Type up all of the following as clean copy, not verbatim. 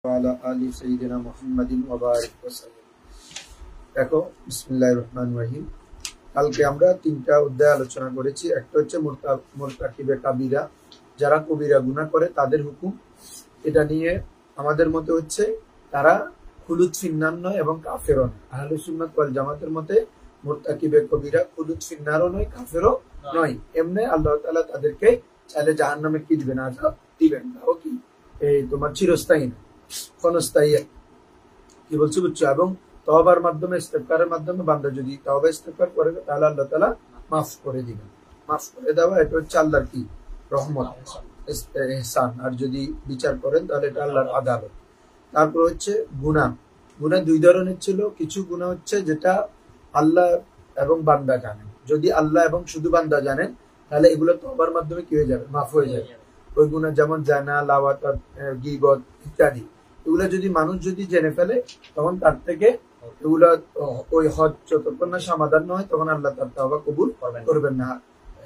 ওয়ালা আলি সাইয়্যিদিনা মুহাম্মাদিন ওয়া বারিক ওয়া সাল্লাম। দেখো, বিসমিল্লাহির রহমানির রহিম। কালকে আমরা তিনটা অধ্যায় আলোচনা করেছি। একটা হচ্ছে মুরতাকিবে কাবিরা, যারা কবিরা গুনাহ করে তাদের হুকুম। এটা নিয়ে আমাদের মতে হচ্ছে তারা খুলুদ ফিন্নার নয় এবং কাফেরও নয়। আহলে সুন্নাত ওয়াল জামাতের মতে মুরতাকিবে কবিরা খুলুদ ফিন্নারও নয়, কাফেরও নয়। এমনি আল্লাহ তাআলা তাদেরকে চাইলে জাহান্নামে কি দিবেন, আযাব দিবেন। তাও কি এই তোমার চিরস্থায়ী না, ক্ষণস্থায়ী। কি বলছি বুঝছো? এবং তওবার মাধ্যমে, ইস্তেগফারের মাধ্যমে বান্দা যদি তওবা ইস্তেগফার করে তাহলে আল্লাহ তাআলা মাফ করে দিবেন। মাফ করে দেওয়া এটা হচ্ছে আল্লাহর কি রহমত, ইহসান। আর যদি বিচার করেন তাহলে এটা আল্লাহর আদালত। তারপর হচ্ছে গুনাহ। গুনাহ দুই ধরনের ছিল। কিছু গুনাহ হচ্ছে যেটা আল্লাহ এবং বান্দা জানেন। যদি আল্লাহ এবং শুধু বান্দা জানেন তাহলে এগুলো তওবার মাধ্যমে কি হয়ে যাবে, মাফ হয়ে যাবে। ওই গুনাহ যেমন জানা, লাওয়াত, গীবত ইত্যাদি, এগুলো যদি মানুষ যদি জেনে ফেলে তখন তার থেকে এগুলো ওই হদ যতক্ষণ না সমাধান নয় তখন আল্লাহ তার তওবা কবুল করবেন না।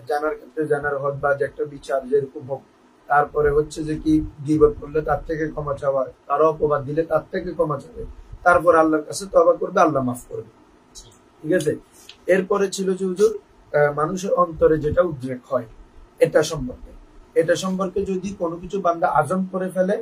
জানার ক্ষেত্রে জানার হদ বা যে একটা বিচার যেরকম হোক। তারপরে হচ্ছে যে কি গীবত করলে তার থেকে ক্ষমা চাওয়া, কারো অপবাদ দিলে তার থেকে ক্ষমা চাবে, তারপর আল্লাহর কাছে তওবা করবে, আল্লাহ মাফ করবে। ঠিক আছে। এরপরে ছিল যে হুজুর মানুষের অন্তরে যেটা উদ্রেক হয় এটা সম্পর্কে যদি কোনো কিছু বান্দা আজম করে ফেলে,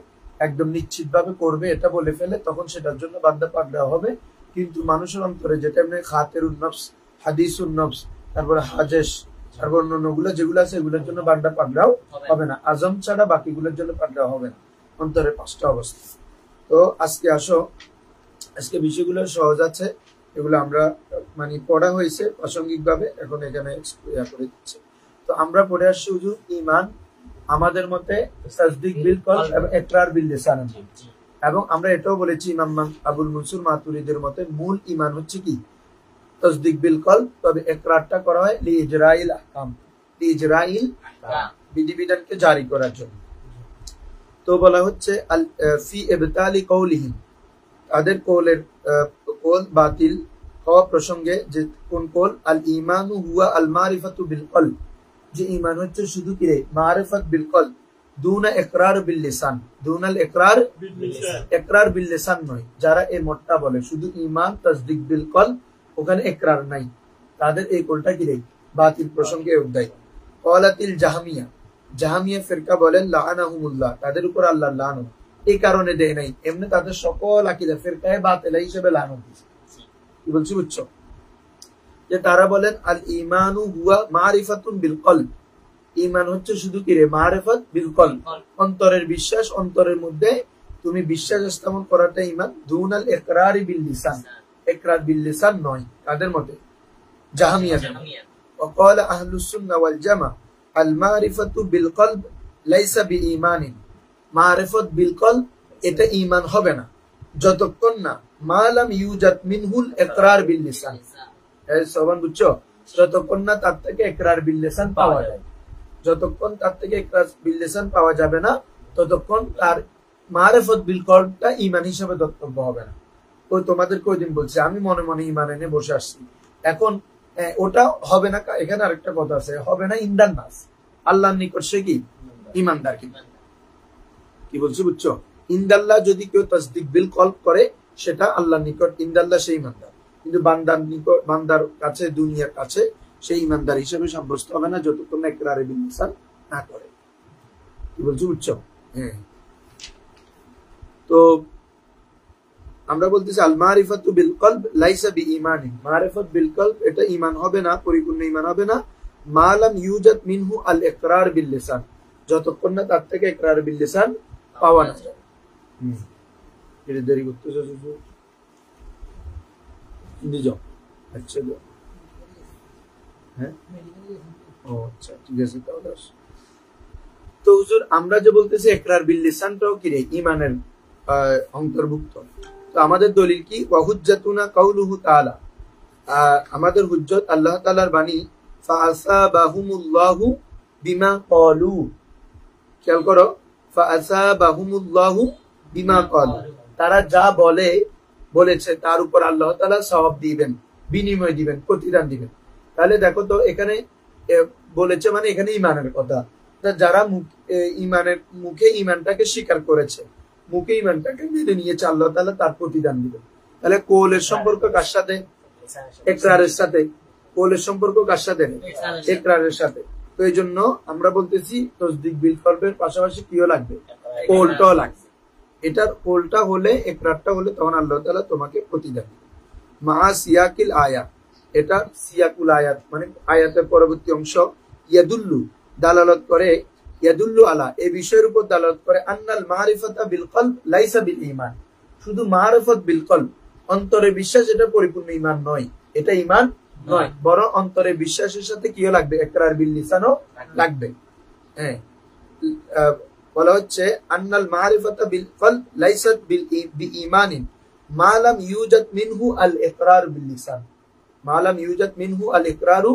একদম নিশ্চিত ভাবে করবে এটা বলে ফেলে, তখন সেটার জন্য বান্দা পাকড়াও হবে। কিন্তু মানুষের অন্তরে যেটা এমনি খাতিরুন নফস, হাদিসুন নফস, তারপরে হাজেস, তারপর অন্যগুলো যেগুলো আছে এগুলোর জন্য বান্দা পাকড়াও হবে না। আজম ছাড়া বাকিগুলোর জন্য পাকড়াও হবে না। অন্তরের পাঁচটা অবস্থা। তো আজকে আসো, আজকে বিষয়গুলো সহজ আছে, এগুলো আমরা মানে পড়া হয়েছে প্রাসঙ্গিক ভাবে, এখন এখানে করে দিচ্ছে। তো আমরা পড়ে আসছি হুজুর ঈমান আমাদের মতে তাসদিক বিল কলব এবং ইকরার বিল লিসান। এবং আমরা এটাও বলেছি ইমাম আবুল মনসুর মাতুরিদের মতে মূল ঈমান হচ্ছে কি তাসদিক বিল কলব, তবে ইকরারটা করা হয় লিইজরাইল আহকাম, লিইজরাইল বিধিবিধানকে জারি করার জন্য। তো বলা হচ্ছে ফি ইবতালি কওলিহিম, তাদের কওলের কওল বাতিল হওয়া প্রসঙ্গে, যে কোন কওল, আল ঈমানু হুয়া আল মারিফাতু বিল কলব, যে ঈমান হচ্ছে শুধু কি রে মারিফাত বিল কলব, দুনা ইকরার বিল লিসান, দুনাল ইকরার ইকরার বিল লিসান নয়। যারা এই মতটা বলে শুধু ঈমান তাসদিক বিল কলব, ওখানে ইকরার নাই, তাদের এই কওলটা কি রে বাতিল প্রসঙ্গে অধ্যায়। ক্বালাতিল জাহমিয়া, জাহমিয়া ফিরকা বলেন লাআনাহুমুল্লাহ, তাদের উপর আল্লাহর লানত। এই কারণে দেয় নাই, এমনি তাদের সকল আকীদা ফিরকায়ে বাতিলা হিসেবে লানত দিয়েছে। কি বলছি বুঝছো? যে তারা বলেন আল ঈমানু হুয়া মারিফাতুন বিল কলব, ঈমান হচ্ছে শুধু কি রে মারিফাত বিল কলব, অন্তরের বিশ্বাস, অন্তরের মধ্যে তুমি বিশ্বাস স্থাপন করাটা ঈমান। দুনাল ইকরার বিল লিসান, ইকরার বিল লিসান নয় তাদের মতে, জাহমিয়া। وقال اهل السنه والجماعه المعرفه بالقلب ليس بايمان, মারিফাত বিল কলব এটা ঈমান হবে না যতক্ষণ না মালাম ইউজাদ মিনহুল ইকরার বিল লিসান, এই সবান বুঝছো, যতক্ষণ না তার থেকে ইকরার বিল লিসান পাওয়া যায়। যতক্ষণ তার থেকে ইকরার বিল লিসান পাওয়া যাবে না ততক্ষণ তার মারিফাত বিল কলবটা ঈমান হিসেবে ধর্তব্য হবে না। ওই তোমাদেরকে ওই দিন বলছি আমি মনে মনে ঈমান এনে বসে আসছি, এখন ওটা হবে না। এখানে আরেকটা কথা আছে, হবে না ইনদান নাস, আল্লাহর নিকট সে কি ঈমানদার। কি বলছি বুঝছো? ইনদাল্লাহ যদি কেউ তাসদিক বিল কলব করে সেটা আল্লাহর নিকট ইনদাল্লাহ সেই ঈমানদার, কিন্তু বান্দার নিকট, বান্দার কাছে, দুনিয়ার কাছে সেই ঈমানদার হিসেবে সাব্যস্ত হবে না যতক্ষণ না ইকরার বিল লিসান না করে। কি বলছি বুঝছো? হ্যাঁ। তো আমরা বলতেছি আল মারিফাতু বিল কলব লাইসা বিঈমানি, মারিফাত বিল কলব এটা ঈমান হবে না, পরিপূর্ণ ঈমান হবে না। মালাম ইউজাদ মিনহু আল ইকরার বিল লিসান, যতক্ষণ না তার থেকে ইকরার বিল লিসান পাওয়া না যায়। এটা দেরি করতেছে যাও। আচ্ছা হ্যাঁ, ও আচ্ছা ঠিক আছে তাহলে। তো হুজুর আমরা যে বলতেছি ইকরার বিল লিসানটাও কি রে ঈমানের অন্তর্ভুক্ত। তো আমাদের দলিল কি, ওয়া হুজ্জাতুনা কাউলুহু তাআলা, আমাদের হুজ্জত আল্লাহ তাআলার বাণী, ফাআসাবাহুমুল্লাহু বিমা ক্বালু, খেয়াল করো, ফাআসাবাহুমুল্লাহু বিমা ক্বালু, তারা যা বলেছে তার উপর আল্লাহ তাআলা সওয়াব দিবেন, বিনিময় দিবেন, প্রতিদান দিবেন। তাহলে দেখো তো এখানে বলেছে মানে এখানে ঈমানের কথা, যারা ঈমানের মুখে ঈমানটাকে স্বীকার করেছে মুখে ইমানটাকে মেনে নিয়েছে, আল্লাহ তাআলা তার প্রতিদান দিবেন। তাহলে কৌলের সম্পর্ক কার সাথে? ইকরারের সাথে। কৌলের সম্পর্ক কার সাথে? ইকরারের সাথে। তো এই জন্য আমরা বলতেছি তাসদীক বিল কলবের পাশাপাশি কিও লাগবে, কৌলটাও লাগবে। এটার কৌলটা হলে, ইকরারটা হলে তখন আল্লাহ তাআলা তোমাকে প্রতিদান দিবেন। মা সিয়াকিল আয়াত, এটা সিয়াকুল আয়াত মানে আয়াতের পরবর্তী অংশ। ইয়াদুল্লু দালালত করে, ইয়াদুল্লু আলা এই বিষয়ের উপর দালালত করে আন্নাল মারিফাতা বিল কলব লাইসা বিল ঈমান, শুধু মারিফাত বিল কলব অন্তরে বিশ্বাস, এটা পরিপূর্ণ ঈমান নয়, এটা ঈমান নয়, বরং অন্তরে বিশ্বাসের সাথে কিও লাগবে, ইকরার বিল লিসানও লাগবে। হ্যাঁ, বলা হচ্ছে আন্নাল মারিফাতা বিল কলব লাইসাত বিল ঈমানিন মা লাম ইউজাদ মিনহু আল ইকরার বিল লিসান, মা লাম ইউজাদ মিনহু আল ইকরারু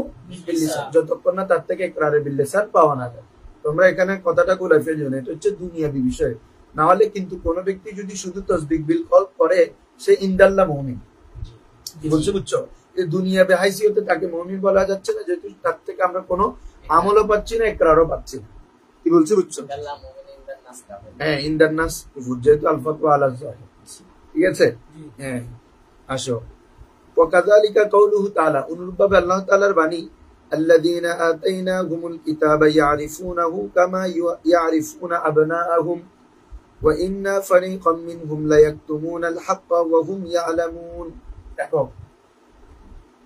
বিল লিসান, যতক্ষণ না তার থেকে ইকরার বিল লিসান পাওয়া না যায়। তোমরা এখানে কথাটা গুলাই ফেলছো না, এটা হচ্ছে দুনিয়াবি বিষয়। না হলে কিন্তু কোন ব্যক্তি যদি শুধু তাসদীক বিল কলব করে সে ইনদাল্লাহ মুমিন। কি বলছো বুঝছো? এই দুনিয়াবি হাইসিয়তে তাকে মুমিন বলা যাচ্ছে না, যেহেতু তার থেকে আমরা কোনো আমলও পাচ্ছি না, ইকরারও পাচ্ছি না। কি বলছো বুঝছো? হ্যাঁ, ইনদান নাস যেহেতু আল ফাতওয়া আলা যাহির। ঠিক আছে? হ্যাঁ, আসো। ওয়াকাযালিকা কাউলুহু তাআলা, অনুরূপভাবে আল্লাহ তাআলার বাণী, আল্লাযীনা আতাইনাহুমুল কিতাবা ইয়ারিফুনাহু কামা ইয়ারিফুনা আবনাআহুম ওয়া ইন্না ফারীকাম মিনহুম লায়াকতুমুনাল হাক্কা ওয়া হুম ইয়ালামুন। দেখো,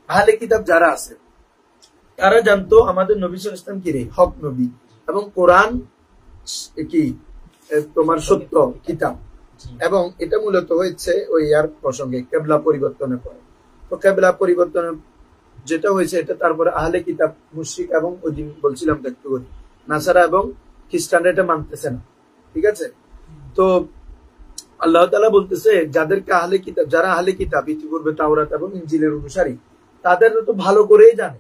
আহলে কিতাব যারা আছে তারা জানতো আমাদের নবী সাল্লাল্লাহু আলাইহি ওয়াসাল্লাম কি রে, হক নবী, এবং কোরআন কি তোমার সত্য কিতাব। এবং এটা মূলত হয়েছে ওই ইয়ার প্রসঙ্গে, কেবলা পরিবর্তনের পরে। তো কেবলা পরিবর্তনের যেটা হয়েছে এটা তারপরে আহলে কিতাব মুশরিক এবং ওই দিন বলছিলাম তো একটু নাসারা এবং খ্রিস্টানরা এটা মানতেছে না। ঠিক আছে? তো আল্লাহ তাআলা বলতেছে যাদেরকে আহলে কিতাব, যারা আহলে কিতাব ইতিপূর্বে তাওরাত এবং ইনজিলের অনুসারী, তাদের তো ভালো করেই জানে,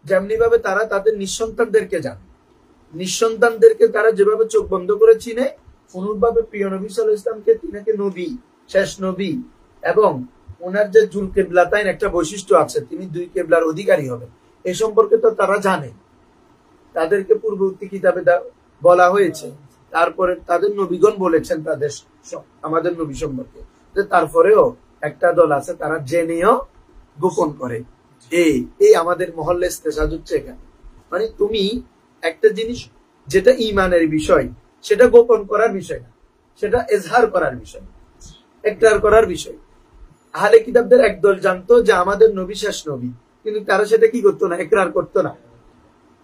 যেমনি ভাবে তারা তাদের নিঃসন্তানদেরকে জানে, নিঃসন্তানদেরকে তারা যেভাবে চোখ বন্ধ করে চিনে, অনুরূপভাবে প্রিয় নবী সাল্লাল্লাহু আলাইহি ওয়াসাল্লামকে তিনাকে নবী, শেষ নবী, এবং ওনার যে জুল কিবলাতাইন একটা বৈশিষ্ট্য আছে, তিনি দুই কিবলার অধিকারী হবেন, এ সম্পর্কে তো তারা জানে। তাদেরকে পূর্ববর্তী কিতাবে বলা হয়েছে, তারপরে তাদের নবীগণ বলেছেন তাদের আমাদের নবী সম্পর্কে। তারপরেও একটা দল আছে তারা জেনেও গোপন করে। এই আমাদের মহল্লে ইস্তেসাদ হচ্ছে এখানে। মানে তুমি একটা জিনিস যেটা ঈমানের বিষয়, সেটা গোপন করার বিষয় না, সেটা এজহার করার বিষয়, ইকরার করার বিষয়। আহলে কিতাবদের একদল জানতো যে আমাদের নবী শেষ নবী, কিন্তু তারা সেটা কি করতো না, ইকরার করতো না,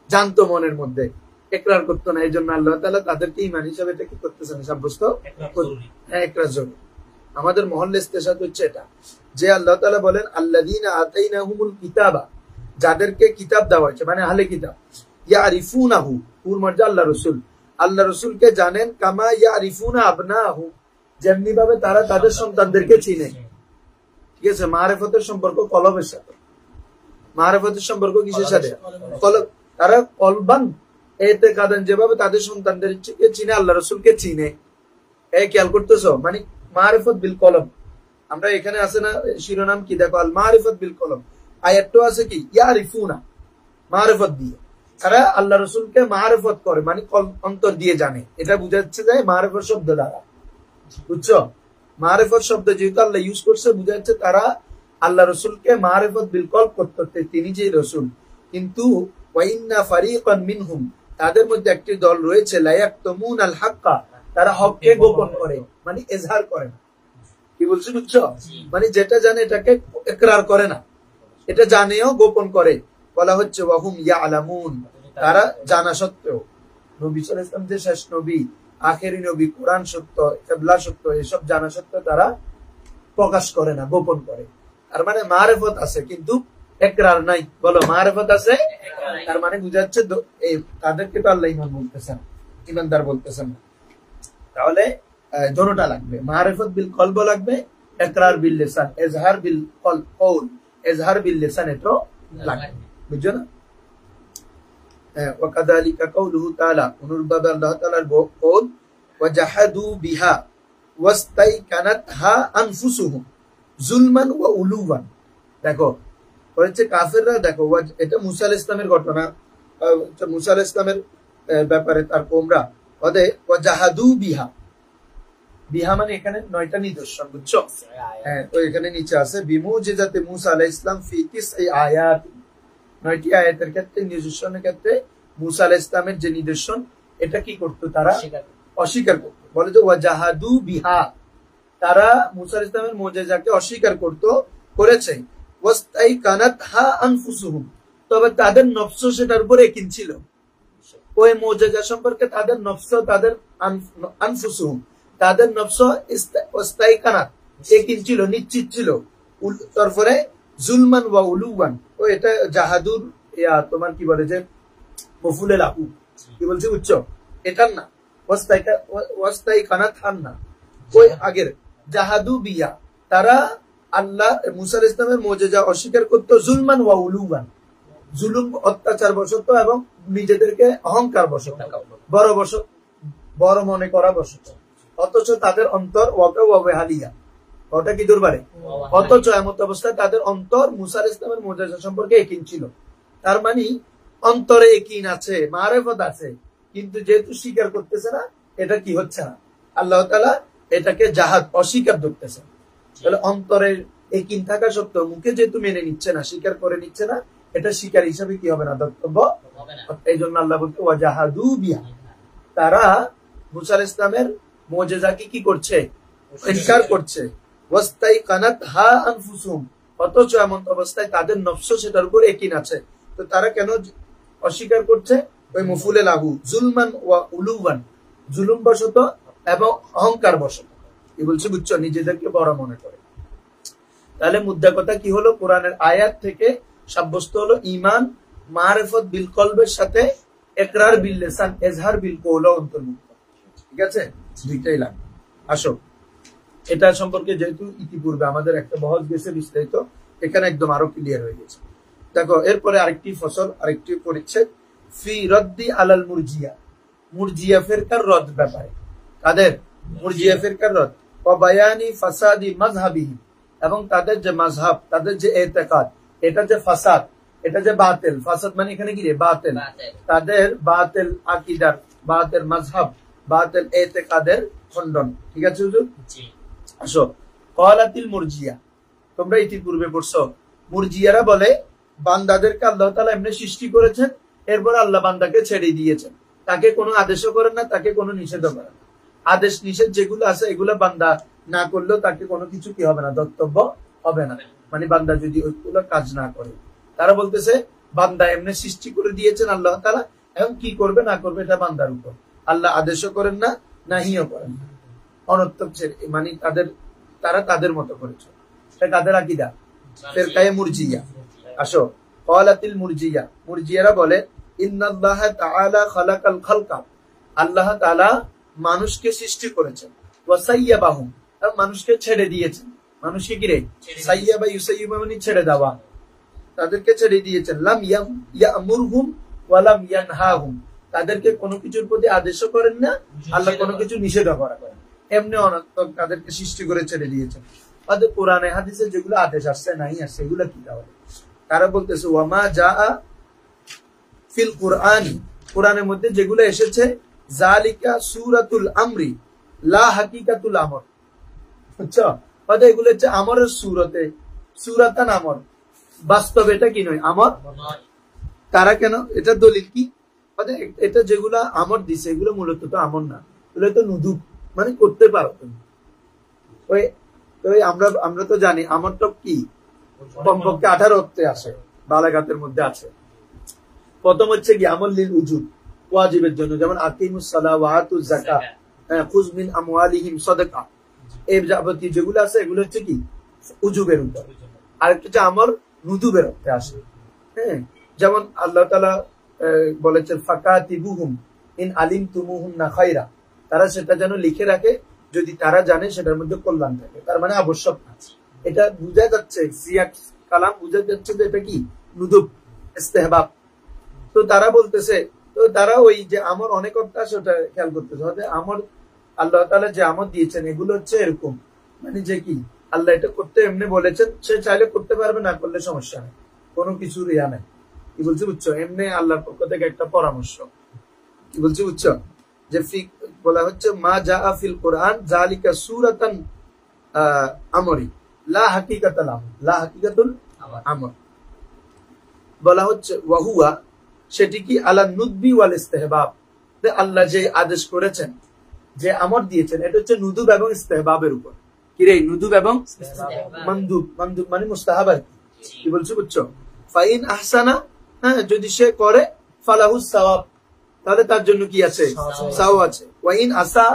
জানতো মনের মধ্যে, ইকরার করতো না। এই জন্য আল্লাহ তাআলা তাদেরকে ঈমান হিসাবে এটা কি করতেছেন, সাব্যস্ত। হ্যাঁ, ইকরার জরুরি। আমাদের মহল্লে ইস্তেসাদ হচ্ছে এটা, যে আল্লাহ তাআলা বলেন আল্লাযীনা আতাইনাহুমুল কিতাবা, যাদেরকে কিতাব দেওয়া হয়েছে, মানে আহলে কিতাব, ইয়ারিফুনাহু, পুর মর্যাদা আল্লাহ রাসূল, আল্লাহ রাসূলকে জানেন, কামা ইয়ারিফুনা আবনাহু, যেমনি ভাবে তারা তাদের সন্তানদেরকে চিনে। ঠিক আছে? মারিফতের সম্পর্ক কলবের সাথে, মারিফতের সম্পর্ক কিসের সাথে? কলব। তারা কলবান ইতিকাদান যেভাবে তাদের সন্তানদেরকে চিনে, আল্লাহ রাসূলকে চিনে। এই খেয়াল করতেছো? মানে মারিফত বিল কলব। আমরা এখানে আছে না শিরোনাম কি, দেখো, আল মারিফত বিল কলব। আয়াতটা আছে কি, ইয়ারিফুনা, মারিফত দিয়ে। তারা আল্লাহ রাসূলকে মারিফত করে, মানে অন্তর দিয়ে জানে। এটা বুঝাচ্ছে যে মারিফত শব্দ দ্বারা, বুঝছো? মারিফত শব্দ যেহেতু আল্লাহ ইউজ করছে, বুঝা যাচ্ছে তারা আল্লাহ রাসূলকে মারিফত বিল কলব করতে, তিনি যে রাসূল। কিন্তু ওয়া ইন্না ফারীকান মিনহুম, তাদের মধ্যে একটি দল রয়েছে, লা ইয়াকতুমুনাল হাক্কা, তারা হককে গোপন করে, মানে ইজহার করে না। কি বলছি বুঝছো? মানে যেটা জানে এটাকে ইকরার করে না, এটা জানেও গোপন করে। বলা হচ্ছে ওয়া হুম ইয়ালামুন, তারা জানা সত্ত্বেও, নবী সাল্লাল্লাহু আলাইহি ওয়াসাল্লাম যে শেষ নবী, আখেরি নবী, কোরআন সত্য, কিবলা সত্য, এসব জানা সত্ত্বেও তারা প্রকাশ করে না, গোপন করে। তার মানে মারিফত আছে কিন্তু ইকরার নাই। বলো, মারিফত আছে, তার মানে বুঝা যাচ্ছে তাদেরকে তো আল্লাহ ঈমান বলতেছেন, ঈমানদার বলতেছেন না। তাহলে দোনোটা লাগবে, মারিফত বিল কলব লাগবে, ইকরার বিল লিসান, ইজহার বিল কওল, ইজহার বিল লিসান, এটাও লাগবে। বুঝছো না? ওয়াকাযালিকা কাউলুহু তাআলা, অনুরূপভাবে আল্লাহ তাআলার কওল, ওয়াজাহাদু বিহা ওয়াস্তাইকানাতহা আনফুসুহুম যুলমান ওয়া উলুওয়ান। দেখো, হচ্ছে কাফেররা, দেখো এটা মুসা আলাইহিস সালামের ঘটনা, মুসা আলাইহিস সালামের ব্যাপারে তার কওমরা ওয়াজাহাদু বিহা, বিহা মানে এখানে 9টা নিদর্শন, বুঝছো? হ্যাঁ, তো এখানে নিচে আছে বিমুজিজাতি মুসা আলাইহিস সালাম ফি তিসঈ আয়াত, 9টি আয়াতের ক্ষেত্রে, নিদর্শনের ক্ষেত্রে মুসা আলাইহিস সালামের যে নিদর্শন এটা কি করতো? তারা অস্বীকার করতো। বলে যে ওয়াজাহাদু বিহা, তারা মুসা আলাইহিস সালামের মুজিজাকে অস্বীকার করেছে। ওয়াস্তাইকানাতহা আনফুসুহুম, তবে তাদের নফস সেটার উপর ইয়াকিন ছিল। ওই মুজিজা সম্পর্কে তাদের নফস, তাদের আনফুসুহুম, তাদের নফস ওয়াস্তাইকানাত, ইয়াকিন ছিল, নিশ্চিত ছিল। তারপরে জুলমান ওয়া উলুওয়ান, ও এটা জাহাদুর তোমার কি বলে যে মফুলে লাহু, কি বলছে উচ্চ, এটার না, ওয়াস্তাইকানাত হান না, ওই আগের জাহাদু বিয়া, তারা আল্লাহ মুসা আলাইহিস সালামের মুজিজা অস্বীকার করত, জুলমান ওয়া উলুওয়ান, জুলুম অত্যাচার বশত এবং নিজেদেরকে অহংকার বশত, বড় মনে করা বশত। অথচ তাদের অন্তর ওয়াবেহালিয়া, ওটা কি দুর্বারে, অথচ এমত অবস্থায় তাদের অন্তর মুসা আলাইহিস সালামের মুজিজা সম্পর্কে ইয়াকিন ছিল। তার মানে অন্তরে ইয়াকিন আছে, মারেফত আছে, কিন্তু যেহেতু স্বীকার করতেছে না, এটা কি হচ্ছে না, আল্লাহ তাআলা এটাকে জাহাদ, অস্বীকার ধরতেছে। তাহলে অন্তরের ইয়াকিন থাকা সত্ত্বেও মুখে যেহেতু মেনে নিচ্ছে না, স্বীকার করে নিচ্ছে না, এটা স্বীকার হিসাবে কি হবে না, ধর্তব্য। এই জন্য আল্লাহ বলতে ওয়াজাহাদু বিহা, তারা মুসা আলাইহিস সালামের মুজিজাকে কি করছে, ইনকার করছে। ওয়াস্তাইকানাতহা আনফুসুহুম, অথচ এমন অবস্থায় তাদের নফস সেটার উপর ইয়াকিন আছে। তো তারা কেন অস্বীকার করছে? ওই মফুলে লাহু, জুলমান ওয়া উলুওয়ান, জুলুম বশত এবং অহংকার বশত, কি বলছে বুঝছো, নিজেদেরকে বড় মনে করে। তাহলে মুদ্রা কথা কি হলো? কোরআনের আয়াত থেকে সাব্যস্ত হলো ঈমান মারিফত বিল কলবের সাথে ইকরার বিল লিসান, ইজহার বিল কওল অন্তর্ভুক্ত। ঠিক আছে, দুইটাই লাগবে। আসো, এটা সম্পর্কে যেহেতু ইতিপূর্বে আমাদের একটা বহস গেছে বিস্তারিত, এখানে একদম আরো ক্লিয়ার হয়ে গেছে। দেখো, এরপরে আরেকটি ফসল, আরেকটি পরিচ্ছেদ, ফি রদ্দি আলাল মুরজিয়া, মুরজিয়া ফিরকার রদ ব্যাপারে। কাদের? মুরজিয়া ফিরকার রদ। ওয়া বায়ানি ফাসাদি মাযহাবিহি, এবং তাদের যে মাযহাব, তাদের যে ইতিকাদ, এটা যে ফাসাদ, এটা যে বাতিল, ফাসাদ মানে এখানে কি রে, বাতিল, তাদের বাতিল আকীদার, বাতিল মাযহাব, বাতিল ইতিকাদের খণ্ডন। ঠিক আছে হুজুর? জি। আসো, ক্বালাতিল মুরজিয়া, তোমরা ইতিপূর্বে পড়ছো, মুরজিয়ারা বলে বান্দাদেরকে আল্লাহ তাআলা এমনি সৃষ্টি করেছেন, এরপর আল্লাহ বান্দাকে ছেড়ে দিয়েছেন, তাকে কোনো আদেশও করেন না, তাকে কোনো নিষেধও করেন না। আদেশ নিষেধ যেগুলো আছে এগুলো বান্দা না করলেও তাকে কোনো কিছু কি হবে না, ধর্তব্য হবে না। মানে বান্দা যদি ওইগুলো কাজ না করে, তারা বলতেছে বান্দা এমনি সৃষ্টি করে দিয়েছেন আল্লাহ তাআলা, এবং কি করবে না করবে এটা বান্দার উপর, আল্লাহ আদেশও করেন না, নাহিও করেন না, অনর্থক ছেড়ে, মানে তারা তাদের মতো করেছে। এটা কাদের আকীদা? ফিরকায়ে মুরজিয়া। আসো, ক্বালাতিল মুরজিয়া, মুরজিয়ারা বলে ইন্নাল্লাহ তাআলা খালাকাল খালকা, আল্লাহ তাআলা মানুষকে সৃষ্টি করেছেন, ওয়া সাইয়াবাহুম, আর মানুষকে ছেড়ে দিয়েছেন। মানুষকে কি রে? সাইয়াবা, ইউসাইয়িবা মানে ছেড়ে দেওয়া, তাদেরকে ছেড়ে দিয়েছেন। লাম ইয়ামুরহুম ওয়া লাম ইয়ানহাহুম, তাদেরকে কোনো কিছুর প্রতি আদেশও করেন না, আল্লাহ কোনো কিছু নিষেধও করেন না, এমনি অনর্থক তাদেরকে সৃষ্টি করে ছেড়ে দিয়েছেন। তাদের কোরআনে হাদিসে যেগুলো আদেশ আসছে নাই আসছে এগুলো কি তাহলে? তারা বলতেছে ওয়ামা জাআ ফিল কুরআনি, কোরআনের মধ্যে যেগুলো এসেছে, জালিকা সূরাতুল আমরি লা হাকিকাতুল আমর। বুঝছো? মানে এগুলো হচ্ছে আমরের সূরতে, সূরাতান আমর, বাস্তবে এটা কি নয়, আমর নয়। তারা কেন? এটা দলিল কি? মানে এটা যেগুলা আমর দিছে এগুলো মূলত তো আমর না, এগুলো তো নুদুব, মানে করতে পারো তুমি। ওই আমরা তো জানি আমরটা কি, কমপক্ষে 18 অর্থে আসে, বালাগাতের মধ্যে আছে। প্রথম হচ্ছে কি আমল লিল উজুব, ওয়াজিবের জন্য, যেমন আকিমুস সালাহ ওয়া আতুজ যাকাত, খুয মিন আমওয়ালিহিম সাদাকা, এই যাবতীয় যেগুলো আছে এগুলো হচ্ছে কি উজুবের উপর। আরেকটা হচ্ছে আমর নুদুবের অর্থে আসে। হ্যাঁ, যেমন আল্লাহ তাআলা বলেছেন ফাকাতিবুহুম ইন আলিমতুমুহুন্না খায়রা, তারা সেটা যেন লিখে রাখে যদি তারা জানে সেটার মধ্যে কল্যাণ থাকে। তার মানে আবশ্যক না, এটা বোঝা যাচ্ছে, সিয়াক কালাম বোঝা যাচ্ছে যে এটা কি নুদুব, ইস্তেহবাব। তো তারা বলতেছে, তো তারা ওই যে আমর অনেক অর্থ আছে ওটা খেয়াল করতেছে, আমর আল্লাহ তাআলা যে আমর দিয়েছেন এগুলো হচ্ছে এরকম, মানে যে কি আল্লাহ এটা করতে এমনি বলেছেন, সে চাইলে করতে পারবে, না করলে সমস্যা নেই, কোনো কিছুর ইয়া নেই। কি বলছি বুঝছো? এমনি আল্লাহর পক্ষ থেকে একটা পরামর্শ। কি বলছি বুঝছো? যে বলা হচ্ছে মা জাআ ফিল কোরআন যালিকা সূরাতান আমরি লা হাকিকাতুল আমর, লা হাকিকাতুল আমর বলা হচ্ছে ওয়াহুয়া, সেটি কি আলা নুদবি ওয়াল ইস্তিহবাব, আল্লাহ যে আদেশ করেছেন, যে আমর দিয়েছেন, এটা হচ্ছে নুদুব এবং ইস্তেহবাবের উপর। কি রে, নুদুব এবং মানদুব, মানদুব মানে মুস্তাহাব আর কি বলছো, বুঝছো? ফাইন আহসানা, হ্যাঁ, যদি সে করে ফালাহুস সাওয়াব, তাহলে তার জন্য কি আছে, সাওয়াব আছে। ওয়াইন আসা,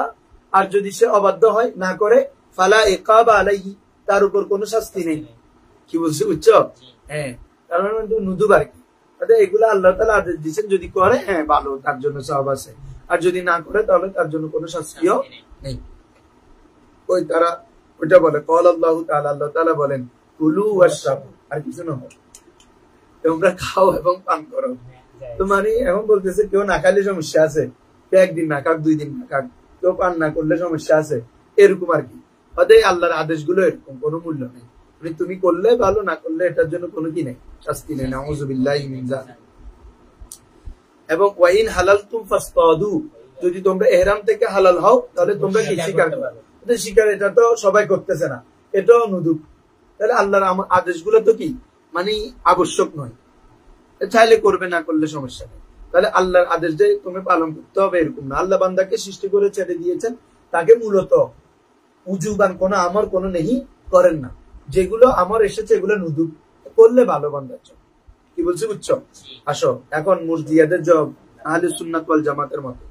আর যদি সে অবাধ্য হয়, না করে, ফালা ইকাবা আলাইহি, তার উপর কোনো শাস্তি নেই। কি বলছো, বুঝছো? হ্যাঁ, কারণ নুদুব আর কি, এগুলো আল্লাহ তাআলা আদেশ দিয়েছেন, যদি করে হ্যাঁ ভালো, তার জন্য সওয়াব আছে, আর যদি না করে তাহলে তার জন্য কোনো শাস্তিও নেই। ওই তারা ওইটা বলে কল আল্লাহু তাআলা, আল্লাহ তাআলা বলেন কুলু ওয়াশরাবু, আর কিছু না, তোমরা খাও এবং পান করো। তো মানে এখন বলতেছে কেউ না খাইলে সমস্যা আছে, কেউ একদিন না খাক, 2 দিন না খাক, কেউ পান না করলে সমস্যা আছে, এরকম আর কি। আল্লাহর আদেশগুলো এরকম, কোনো মূল্য নেই, মানে তুমি করলে ভালো, না করলে এটার জন্য কোনো কি নেই, শাস্তি নেই। নাউযুবিল্লাহি মিন যালিক। এবং ওয়াইন হালালতুম ফাসতাদু, যদি তোমরা ইহরাম থেকে হালাল হও তাহলে তোমরা কি শিকার করো। শিকার এটা তো সবাই করতেছে না, এটাও নুদুব। তাহলে আল্লাহর আদেশগুলো তো কি মানে আবশ্যক নয়, চাইলে করবে, না করলে সমস্যা নেই। তাহলে আল্লাহর আদেশ যে তুমি পালন করতে হবে এরকম না। আল্লাহ বান্দাকে সৃষ্টি করে ছেড়ে দিয়েছেন, তাকে মূলত উজুবান কোনো আমর কোনো নেহি করেন না। যেগুলো আমর এসেছে এগুলো নুদুব, করলে ভালো বান্দার জন্য। কি বলছি, বুঝছো? আসো এখন মুরজিয়াদের জবাব আহলে সুন্নাত ওয়াল জামাতের মতে।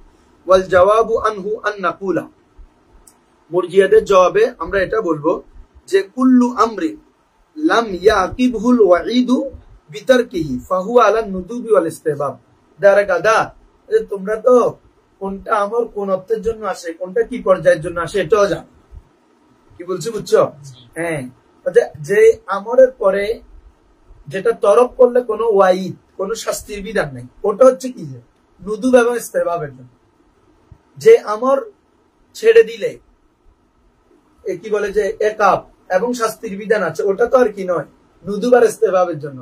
ওয়াল জাওয়াবু আনহু আন নাকুলা, মুরজিয়াদের জবাবে আমরা এটা বলবো যে কুল্লু আমরি লাম ইয়াকিবহুল ওয়াঈদু বিতারকিহি ফাহুয়া আলা নুদুবি ওয়াল ইস্তিহবাব। দাঁড়া গাদা, তোমরা তো কোনটা আমর কোন অর্থের জন্য আসে, কোনটা কি পর্যায়ের জন্য আসে এটাও জানো। কি বলছি, বুঝছো? হ্যাঁ, যে আমরের পরে যেটা তরক করলে কোনো ওয়াইদ, কোনো শাস্তির বিধান নেই, ওটা হচ্ছে কি যে নুদুব এবং ইস্তেহবাবের জন্য। যে আমর ছেড়ে দিলে কি বলে যে একাব এবং শাস্তির বিধান আছে, ওটা তো আর কি নয়, নুদুব আর ইস্তেহবাবের জন্য।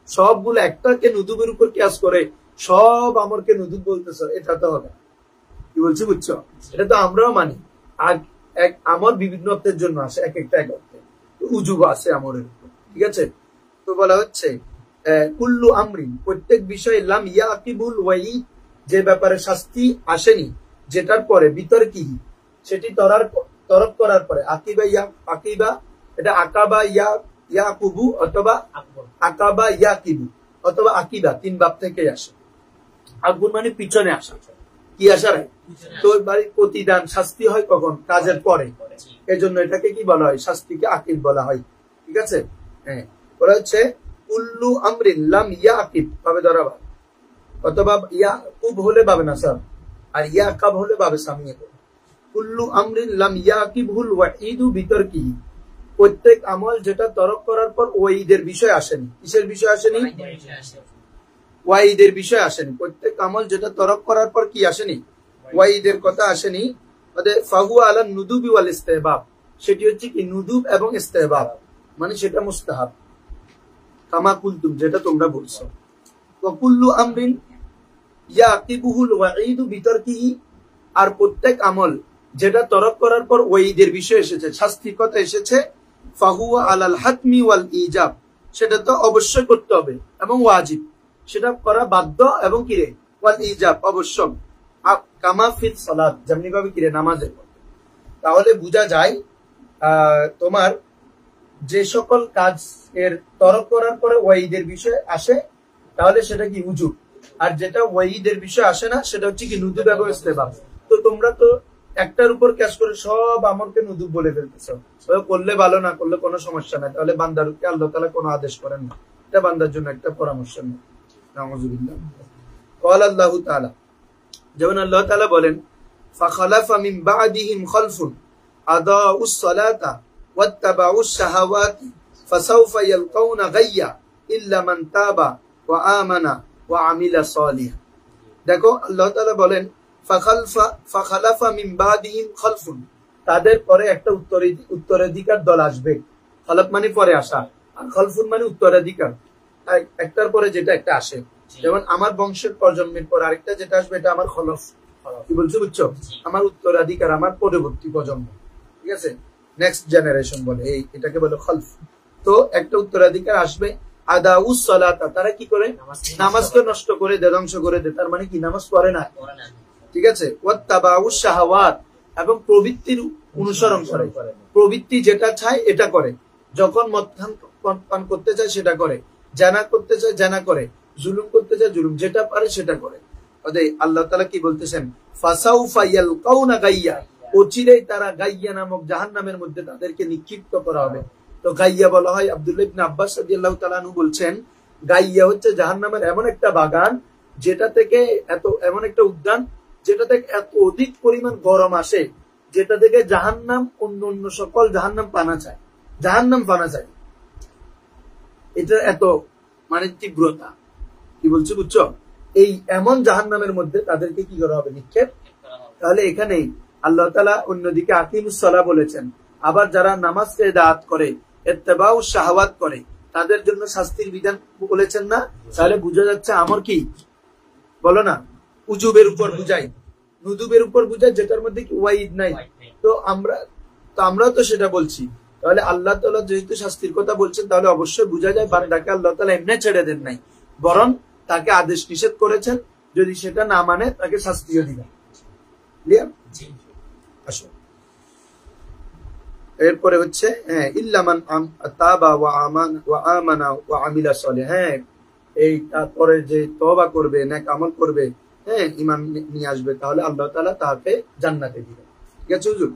সবগুলো একটাকে নুদুবের উপর কিয়াস করে সব আমরকে নুদুব বলতেছে, এটা তো হবে। কি বলছি, বুঝছো? এটা তো আমরাও মানি। আর এক আমর বিভিন্ন অর্থের জন্য আসে, এক একটা এক অর্থে উজুব আছে আমরের উপর, ঠিক আছে? তো বলা হচ্ছে কুল্লু আমরিন, প্রত্যেক বিষয়ে লাম ইয়াকিবুল ওয়াঈদ, যে ব্যাপারে শাস্তি আসেনি, যেটার পরে বিতর্কি, সেটি তরক করার পরে আকিবা ইয়া আকিবা, এটা আকাবা ইয়াকুবু অথবা আকাবা ইয়াকিবু অথবা আকিবা, 3 বাপ থেকে আসে। আকবুর মানে পিছনে আসা, কি আসা রে? তো বাড়ির প্রতিদান শাস্তি হয় কখন? কাজের পরে। এজন্য এটাকে কি বলা হয়? শাস্তিকে আকিব বলা হয়, ঠিক আছে? হ্যাঁ, বলা হচ্ছে কুল্লু আমরিন লাম ইয়াকিব, ভাবে ধরাবা, অথবা ইয়াকুব হলে পাবে না স্যার, আর ইয়াকাব হলে পাবে সামিয়ে। কুল্লু আমরিন লাম ইয়াকিবহুল ওয়াঈদু বিতারকিহি, প্রত্যেক আমল যেটা তরক করার পর ওয়াঈদের বিষয় আসেনি। কিসের বিষয় আসেনি? ওয়াঈদের বিষয় আসেনি। প্রত্যেক আমল যেটা তরক করার পর কি আসেনি? ওয়াঈদের কথা আসেনি। ফাহুয়া আলা নুদুবি ওয়াল ইস্তিহবাব, সেটি হচ্ছে কি নুদুব এবং ইস্তিহবাব, মানে সেটা মুস্তাহাব। কামা কুলতুম, যেটা তোমরা বলছো। ওয়া কুল্লু আমরিন ইয়াকিবুহুল ওয়াঈদু বিতারকিহি, আর প্রত্যেক আমল যেটা তরক করার পর ওয়াঈদের বিষয় এসেছে, শাস্তির কথা এসেছে, ফাহুয়া আলাল হাতমি ওয়াল ইজাব, সেটা তো অবশ্যই করতে হবে এবং ওয়াজিব, সেটা করা বাধ্য এবং কিরে ওয়াল ইজাব, অবশ্যক। কামা ফিল সালাত, যেমনি ভাবে কিরে নামাজের মধ্যে। তাহলে বোঝা যায় তোমার যে সকল কাজ এর তরক করার পরে ওয়াঈদের বিষয় আসে, তাহলে সেটা কি উজুব, আর যেটা ওয়াঈদের বিষয় আসে না সেটা হচ্ছে কি নুদুব এবং ইস্তেহবাব। তো তোমরা তো একটার উপর ক্যাশ করে সব আমরকে নুদুব বলে ফেলতেছ, করলে ভালো, না করলে কোনো সমস্যা নাই। তাহলে বান্দারকে আল্লাহ তাআলা কোনো আদেশ করেন না, এটা বান্দার জন্য একটা পরামর্শ নেই। নাউযুবিল্লাহ। ক্বালা আল্লাহু তাআলা, যেমন আল্লাহ তাআলা বলেন ফাখালাফা মিন বা'দিহিম খালফুন আদাউস সালাতা ওয়াত্তাবাউস শাহাওয়াতি ফাসাউফা ইয়ালকাউনা গায়্যা ইল্লা মান তাবা ওয়া আমানা ওয়া আমিলা সালিহা। দেখো আল্লাহ তাআলা বলেন ফাখালাফা মিন বা'দিহিম খালফুন, তাদের পরে একটা উত্তরাধিকার দল আসবে। খালাফ মানে পরে আসা, আর খালফুন মানে উত্তরাধিকার, একটার পরে যেটা একটা আসে। যেমন আমার বংশের প্রজন্মের পর আরেকটা যেটা আসবে, এটা আমার খলফ। কি বলছে বুঝছো? আমার উত্তরাধিকার, আমার পরবর্তী প্রজন্ম, ঠিক আছে, নেক্সট জেনারেশন বলে, এটাকে বলে খলফ। তো একটা উত্তরাধিকার আসবে। আদাউস সালাতা, তারা কি করে? নামাজকে নষ্ট করে দেয়, ধ্বংস করে দেয়। তার মানে কি? নামাজ পড়ে না, ঠিক আছে। ওয়াত্তাবাউস শাহাওয়াত, এবং প্রবৃত্তির অনুসরণ করে, প্রবৃত্তি যেটা চায় এটা করে। যখন মদ পান করতে চায় সেটা করে, জানা করতে চায় জানা করে, জুলুম করতে চায় জুলুম, যেটা পারে সেটা করে। আল্লাহ তাআলা কি বলতেছেন? ফাসাউফা ইয়ালকাউনা গাইয়া, অচিরেই তারা গাইয়া নামক জাহান্নামের মধ্যে তাদেরকে নিক্ষিপ্ত করা হবে। তো গাইয়া বলা হয়, আব্দুল্লাহ ইবনে আব্বাস রাদিয়াল্লাহু তাআলা আনহু বলছেন, গাইয়া হচ্ছে জাহান্নামের এমন একটা বাগান, যেটা থেকে এমন একটা উদ্যান যেটা থেকে এত অধিক পরিমাণ গরম আসে, যেটা থেকে জাহান্নাম অন্য সকল জাহান্নাম পানা চায়, জাহান্নাম পানা চায়। এটা এত মানে তীব্রতা, কি বলছো বুঝছো? এই এমন জাহান্নামের মধ্যে তাদেরকে কি করা হবে? নিক্ষেপ। তাহলে এখানেই আল্লাহ তাআলা অন্যদিকে আকিমুস সালাহ বলেছেন। আবার যারা নামাজকে দাআত করে, ইত্তেবাউ শাহাওয়াত করে, তাদের জন্য শাস্তির বিধান বলেছেন না? তাহলে বোঝা যাচ্ছে আমর কি বলো না, উজুবের উপর বুঝাই, নুদুবের উপর বুঝাই, যেটার মধ্যে কি ওয়াইদ নাই। তো আমরাও তো সেটা বলছি। তাহলে আল্লাহ তাআলা যেহেতু শাস্তির কথা বলছেন, তাহলে অবশ্যই বোঝা যায় বান্দাকে আল্লাহ তাআলা এমনি ছেড়ে দেন নাই, বরং তাকে আদেশ নিষেধ করেছেন। যদি সেটা না মানে তাকে শাস্তিও দিবেন। ক্লিয়ার? আসো, এরপরে হচ্ছে ইল্লামান তাবা ওয়া আমানা ওয়া আমিলা সলিহ। এই তারপরে যে তওবা করবে, নেক আমল করবে, ঈমান নিয়ে আসবে, তাহলে আল্লাহ তাআলা তাকে জান্নাতে দিবেন। ঠিক আছে হুজুর?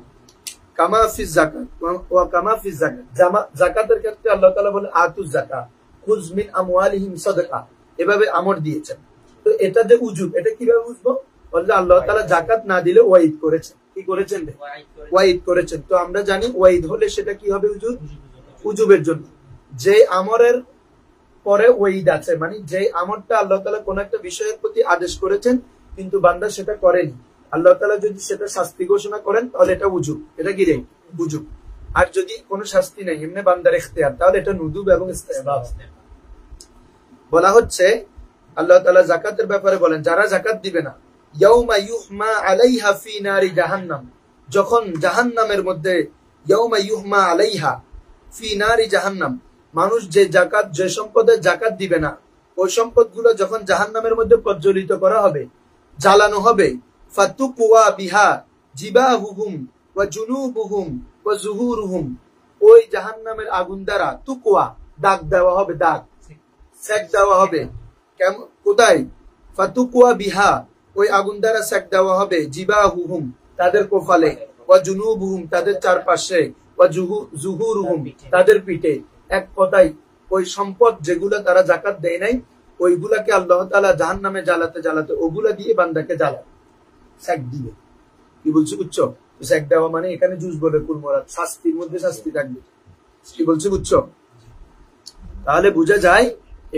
কামা ফিজ যাকাত ওয়া কামা ফিজ যাকাত, যাকাতের ক্ষেত্রে আল্লাহ তাআলা বলেন আতুজ যাকাত, খুয মিন আমওয়ালিহিম সাদাকা, এভাবে আমর দিয়েছেন। তো এটা যে উজুব, এটা কিভাবে বুঝবো? বলতে আল্লাহ তাআলা যাকাত না দিলে ওয়াইদ করেছেন। কি করেছেন? ওয়াইদ করেছেন। তো আমরা জানি ওয়াইদ হলে সেটা কি হবে? উজুব, উজুবের জন্য। যে আমরের পরে ওয়াইদ আছে, মানে যে আমরটা আল্লাহ তাআলা কোন একটা বিষয়ের প্রতি আদেশ করেছেন কিন্তু বান্দা সেটা করেনি, আল্লাহ তাআলা যদি সেটা শাস্তি ঘোষণা করেন তাহলে এটা উজুব। এটা কি রে? উজুব। আর যদি কোনো শাস্তি নেই, এমনি বান্দার ইখতিয়ার, তাহলে এটা নুদুব এবং ইস্তেহবাব। বলা হচ্ছে আল্লাহ তাআলা যাকাতের ব্যাপারে বলেন, যারা যাকাত দিবে না, ইয়াউমা ইউহমা আলাইহা ফি নারি জাহান্নাম, যখন জাহান্নামের মধ্যে, ইয়াউমা ইউহমা আলাইহা ফি নারি জাহান্নাম, মানুষ যে যাকাত, যে সম্পদের যাকাত দিবে না, ওই সম্পদগুলো যখন জাহান্নামের মধ্যে প্রজ্বলিত করা হবে, জ্বালানো হবে, ফাতুকুয়া বিহা জিবাহুহুম ওয়া জুনুবুহুম ওয়া যুহুরুহুম, ওই জাহান্নামের আগুন দ্বারা তুকুয়া, দাগ দেওয়া হবে, দাগ সেক দেওয়া হবে। কেমন? কোথায়? ফাতুকুয়া বিহা, ওই আগুন দ্বারা সেক দেওয়া হবে, জিবাহুহুম, তাদের কপালে, ওয়া জুনুবুহুম, তাদের চারপাশে, ওয়া যুহুরুহুম, তাদের পিঠে। এক কথায় ওই সম্পদ যেগুলো তারা যাকাত দেয় নাই, ওইগুলাকে আল্লাহ তাআলা জাহান্নামে জ্বালাতে জ্বালাতে ওগুলা দিয়ে বান্দাকে জ্বালাবে, সেক দিবে। কি বলছি বুঝছো? সেক দেওয়া মানে এখানে জুস বলে কুলমরাদ, শাস্তির মধ্যে শাস্তি থাকবে। কি বলছি বুঝছো? তাহলে বোঝা যায়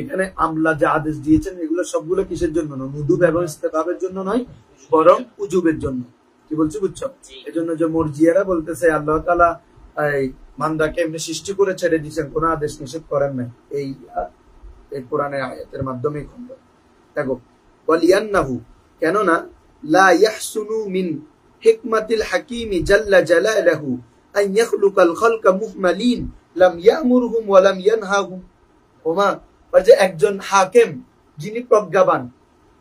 এখানে আমলা যে আদেশ দিয়েছেন এগুলো সবগুলো কিসের জন্য? নুদুব এবং ইস্তেহবাবের জন্য নয়, বরং উজুবের জন্য। কি বলছি বুঝছো? এজন্য যে মরজিয়ারা বলতেছে আল্লাহ তাআলা এই বান্দাকে এমনি সৃষ্টি করে ছেড়ে দিয়েছেন, কোন আদেশ নিষেধ করেন নাই, এই কোরআনের আয়াতের মাধ্যমে খন্ড। দেখো, ওয়ালিয়ান্নাহু, কেননা লা ইয়াহসুনু মিন হিকমাতিল হাকিমি জাল্লা জালালহু আন ইয়াখলুকাল খালকা মুহমালিন লাম ইয়ামুরহুম ওয়া লাম ইয়ানহাহুম। ওমা, আর যে একজন হাকিম, যিনি প্রজ্ঞাবান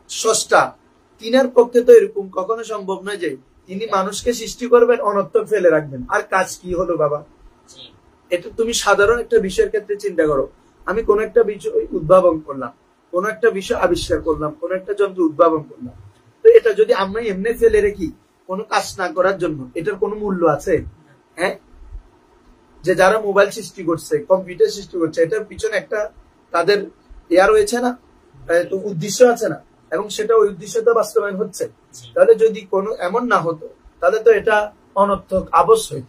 স্রষ্টা, তিনার পক্ষে তো এরকম কখনো সম্ভব নয় যে তিনি মানুষকে সৃষ্টি করবেন, অনর্থক ফেলে রাখবেন। আর কাজ কি হলো বাবা? এটা তুমি সাধারণ একটা বিষয়ের ক্ষেত্রে চিন্তা করো। আমি কোন একটা বিষয় উদ্ভাবন করলাম, কোন একটা বিষয় আবিষ্কার করলাম, কোন একটা যন্ত্র উদ্ভাবন করলাম, তো এটা যদি আমরা এমনি ফেলে রেখি কোনো কাজ না করার জন্য, এটার কোনো মূল্য আছে? হ্যাঁ, যে যারা মোবাইল সৃষ্টি করছে, কম্পিউটার সৃষ্টি করছে, এটার পিছনে একটা তাদের রয়েছে না, তো উদ্দেশ্য আছে না, এবং সেটা ওই উদ্দেশ্যটা বাস্তবায়ন হচ্ছে। তাহলে যদি কোনো এমন না হতো, তাহলে তো এটা অনর্থক আবশ হইত,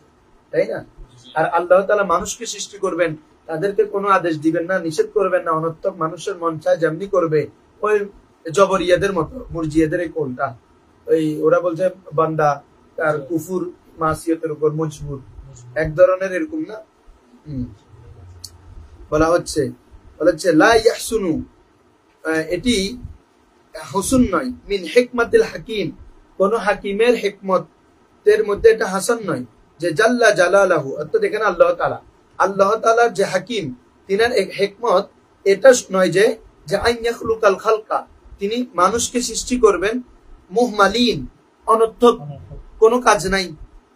তাই না? আর আল্লাহ তাআলা মানুষকে সৃষ্টি করবেন, তাদেরকে কোনো আদেশ দিবেন না, নিষেধ করবেন না, অনর্থক মানুষের মন চায় যেমনি করবে। ওই জবরিয়াদের মতো, মুরজিয়াদের এই কোনটা, ওই ওরা বলছে বান্দা তার কুফুর মাসিয়তের উপর মজবুর, এক ধরনের এরকম না। বলা হচ্ছে লা ইয়াহসুনু, এটি হুসুন নয়, মিন হিকমাতিল হাকিম, কোন হাকিমের হিকমতের মধ্যে এটা হাসান নয় যে জাল্লা জালালাহু, অর্থাৎ এখানে আল্লাহ তাআলার যে হাকিম তিনার হিকমত এটা নয় যে আন ইয়াখলুকাল খালকা, তিনি মানুষকে সৃষ্টি করবেন মুহমালিন, অনর্থক কোনো কাজ নাই,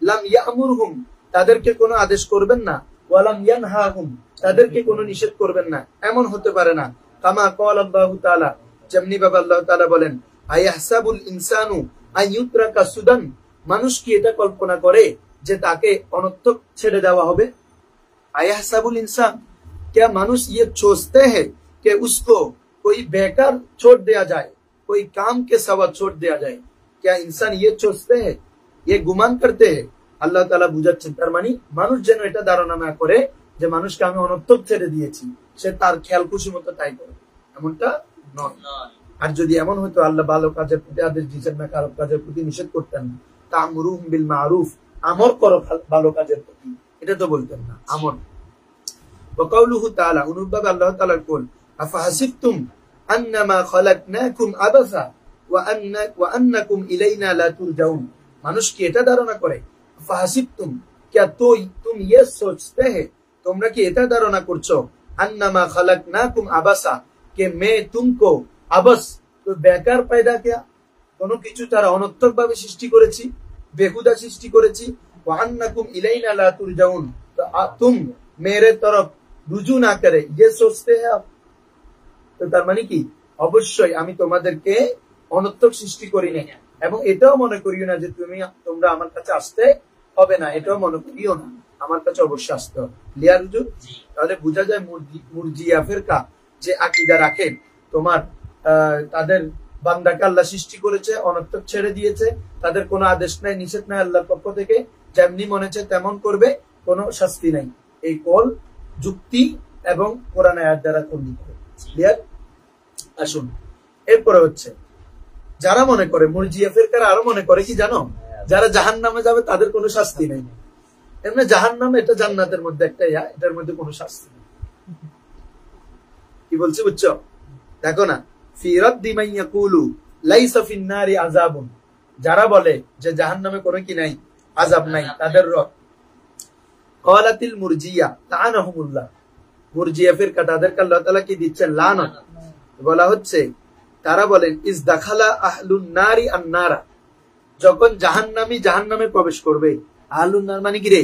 লাম ইয়ামুরহুম, তাদেরকে কোনো আদেশ করবেন না, ওয়ালাম ইয়ানহাহুম, তাদেরকে কোনো নিষেধ করবেন না, এমন হতে পারে না। কামা ক্বাল আল্লাহু তাআলা, যেমনি ভাবে আল্লাহ তাআলা বলেন, আয়াহসাবুল ইনসানু আন ইউতরাকা সুদান, মানুষ কি এটা কল্পনা করে যে তাকে অনর্থক ছেড়ে দেওয়া হবে? আয়াহসাবুল इंसान, क्या मानुष ये सोचते हैं कि उसको कोई बेकार छोड़ दिया जाए, कोई काम के सवा छोड़ दिया जाए? क्या इंसान ये सोचते हैं, ये गुमान करते हैं? আল্লাহ তাআলা বুঝাচ্ছেন, তার মানে মানুষ যেন এটা ধারণা না করে যে মানুষকে আমি অনর্থক ছেড়ে দিয়েছি, সে তার খেয়াল খুশি মতো তাই করে, এমনটা নয়। আর যদি এমন হতো আল্লাহ ভালো কাজের প্রতি আদেশ দিয়েছেন না, খারাপ কাজের প্রতি নিষেধ করতেন না, তা'মুরুহুম বিল মা'রুফ, আমর করো ভালো কাজের প্রতি, এটা তো বলতেন না, আমর। ওয়া কাউলুহু তাআলা, অনুরূপভাবে আল্লাহ তাআলার কোন, আফাহাসিবতুম আন্নামা খালাকনাকুম আবাসা ওয়া আন্নাকুম ইলাইনা লা তুরজাউন, মানুষ কি এটা ধারণা করে, আফাহাসিবতুম, क्या तुम ये सोचते हैं, তোমরা কি এটা ধারণা করছো, अन्नमा खलकनाकुम आबासा, कि मैं तुमको আবাস, তো বেকার पैदा किया, কোনো কিছু তারা অনর্থক ভাবে সৃষ্টি করেছি, বেহুদা সৃষ্টি করেছি, ওয়া আন্নাকুম ইলাইনা লা তুরজাউন, তো तुम मेरे तरफ रुजू ना करे, ये सोचते हैं आप। তো তার মানে কি, অবশ্যই আমি তোমাদেরকে অনর্থক সৃষ্টি করি না, এবং এটাও মনে করিও না যে তোমরা আমার কাছে আসতে হবে না, এটাও মনে করিও না, আমার কাছে অবশ্যই আসতে হবে। ক্লিয়ার হুজুর? তাহলে বোঝা যায় মুরজিয়া ফিরকা যে আকীদা রাখেন, তোমার তাদের বান্দাকে আল্লাহ সৃষ্টি করেছে, অনর্থক ছেড়ে দিয়েছে, তাদের কোনো আদেশ নাই, নিষেধ নাই আল্লাহর পক্ষ থেকে, যেমনি মনে হচ্ছে তেমন করবে, কোনো শাস্তি নাই। এই কল যুক্তি এবং কোরআন আয়াত দ্বারা খণ্ডিত। ক্লিয়ার? আসুন, এরপরে হচ্ছে যারা মনে করে, মুরজিয়া ফিরকারা আরো মনে করে কি জানো, যারা জাহান্নামে যাবে তাদের কোনো শাস্তি নেই। এমনি জাহান্নাম এটা জান্নাতের মধ্যে একটা ইয়া, এটার মধ্যে কোনো শাস্তি নেই। কি বলছি বুঝছো? দেখো না, ফি রাদ্দি মান ইয়াকুলু লাইসা ফিন নারি আযাবুন, যারা বলে যে জাহান্নামে কোনো কি নাই, আযাব নাই, তাদের রদ। ক্বালাতিল মুরজিয়া লাআনাহুমুল্লাহ, মুরজিয়া ফিরকা তাদেরকে আল্লাহ তাআলা কি দিচ্ছেন, লানত। বলা হচ্ছে, তারা বলেন, ইস দাখালা আহলুন নারি আন-নারা, যখন জাহান্নামী জাহান্নামে প্রবেশ করবে, আহলুন নার মানে কি রে,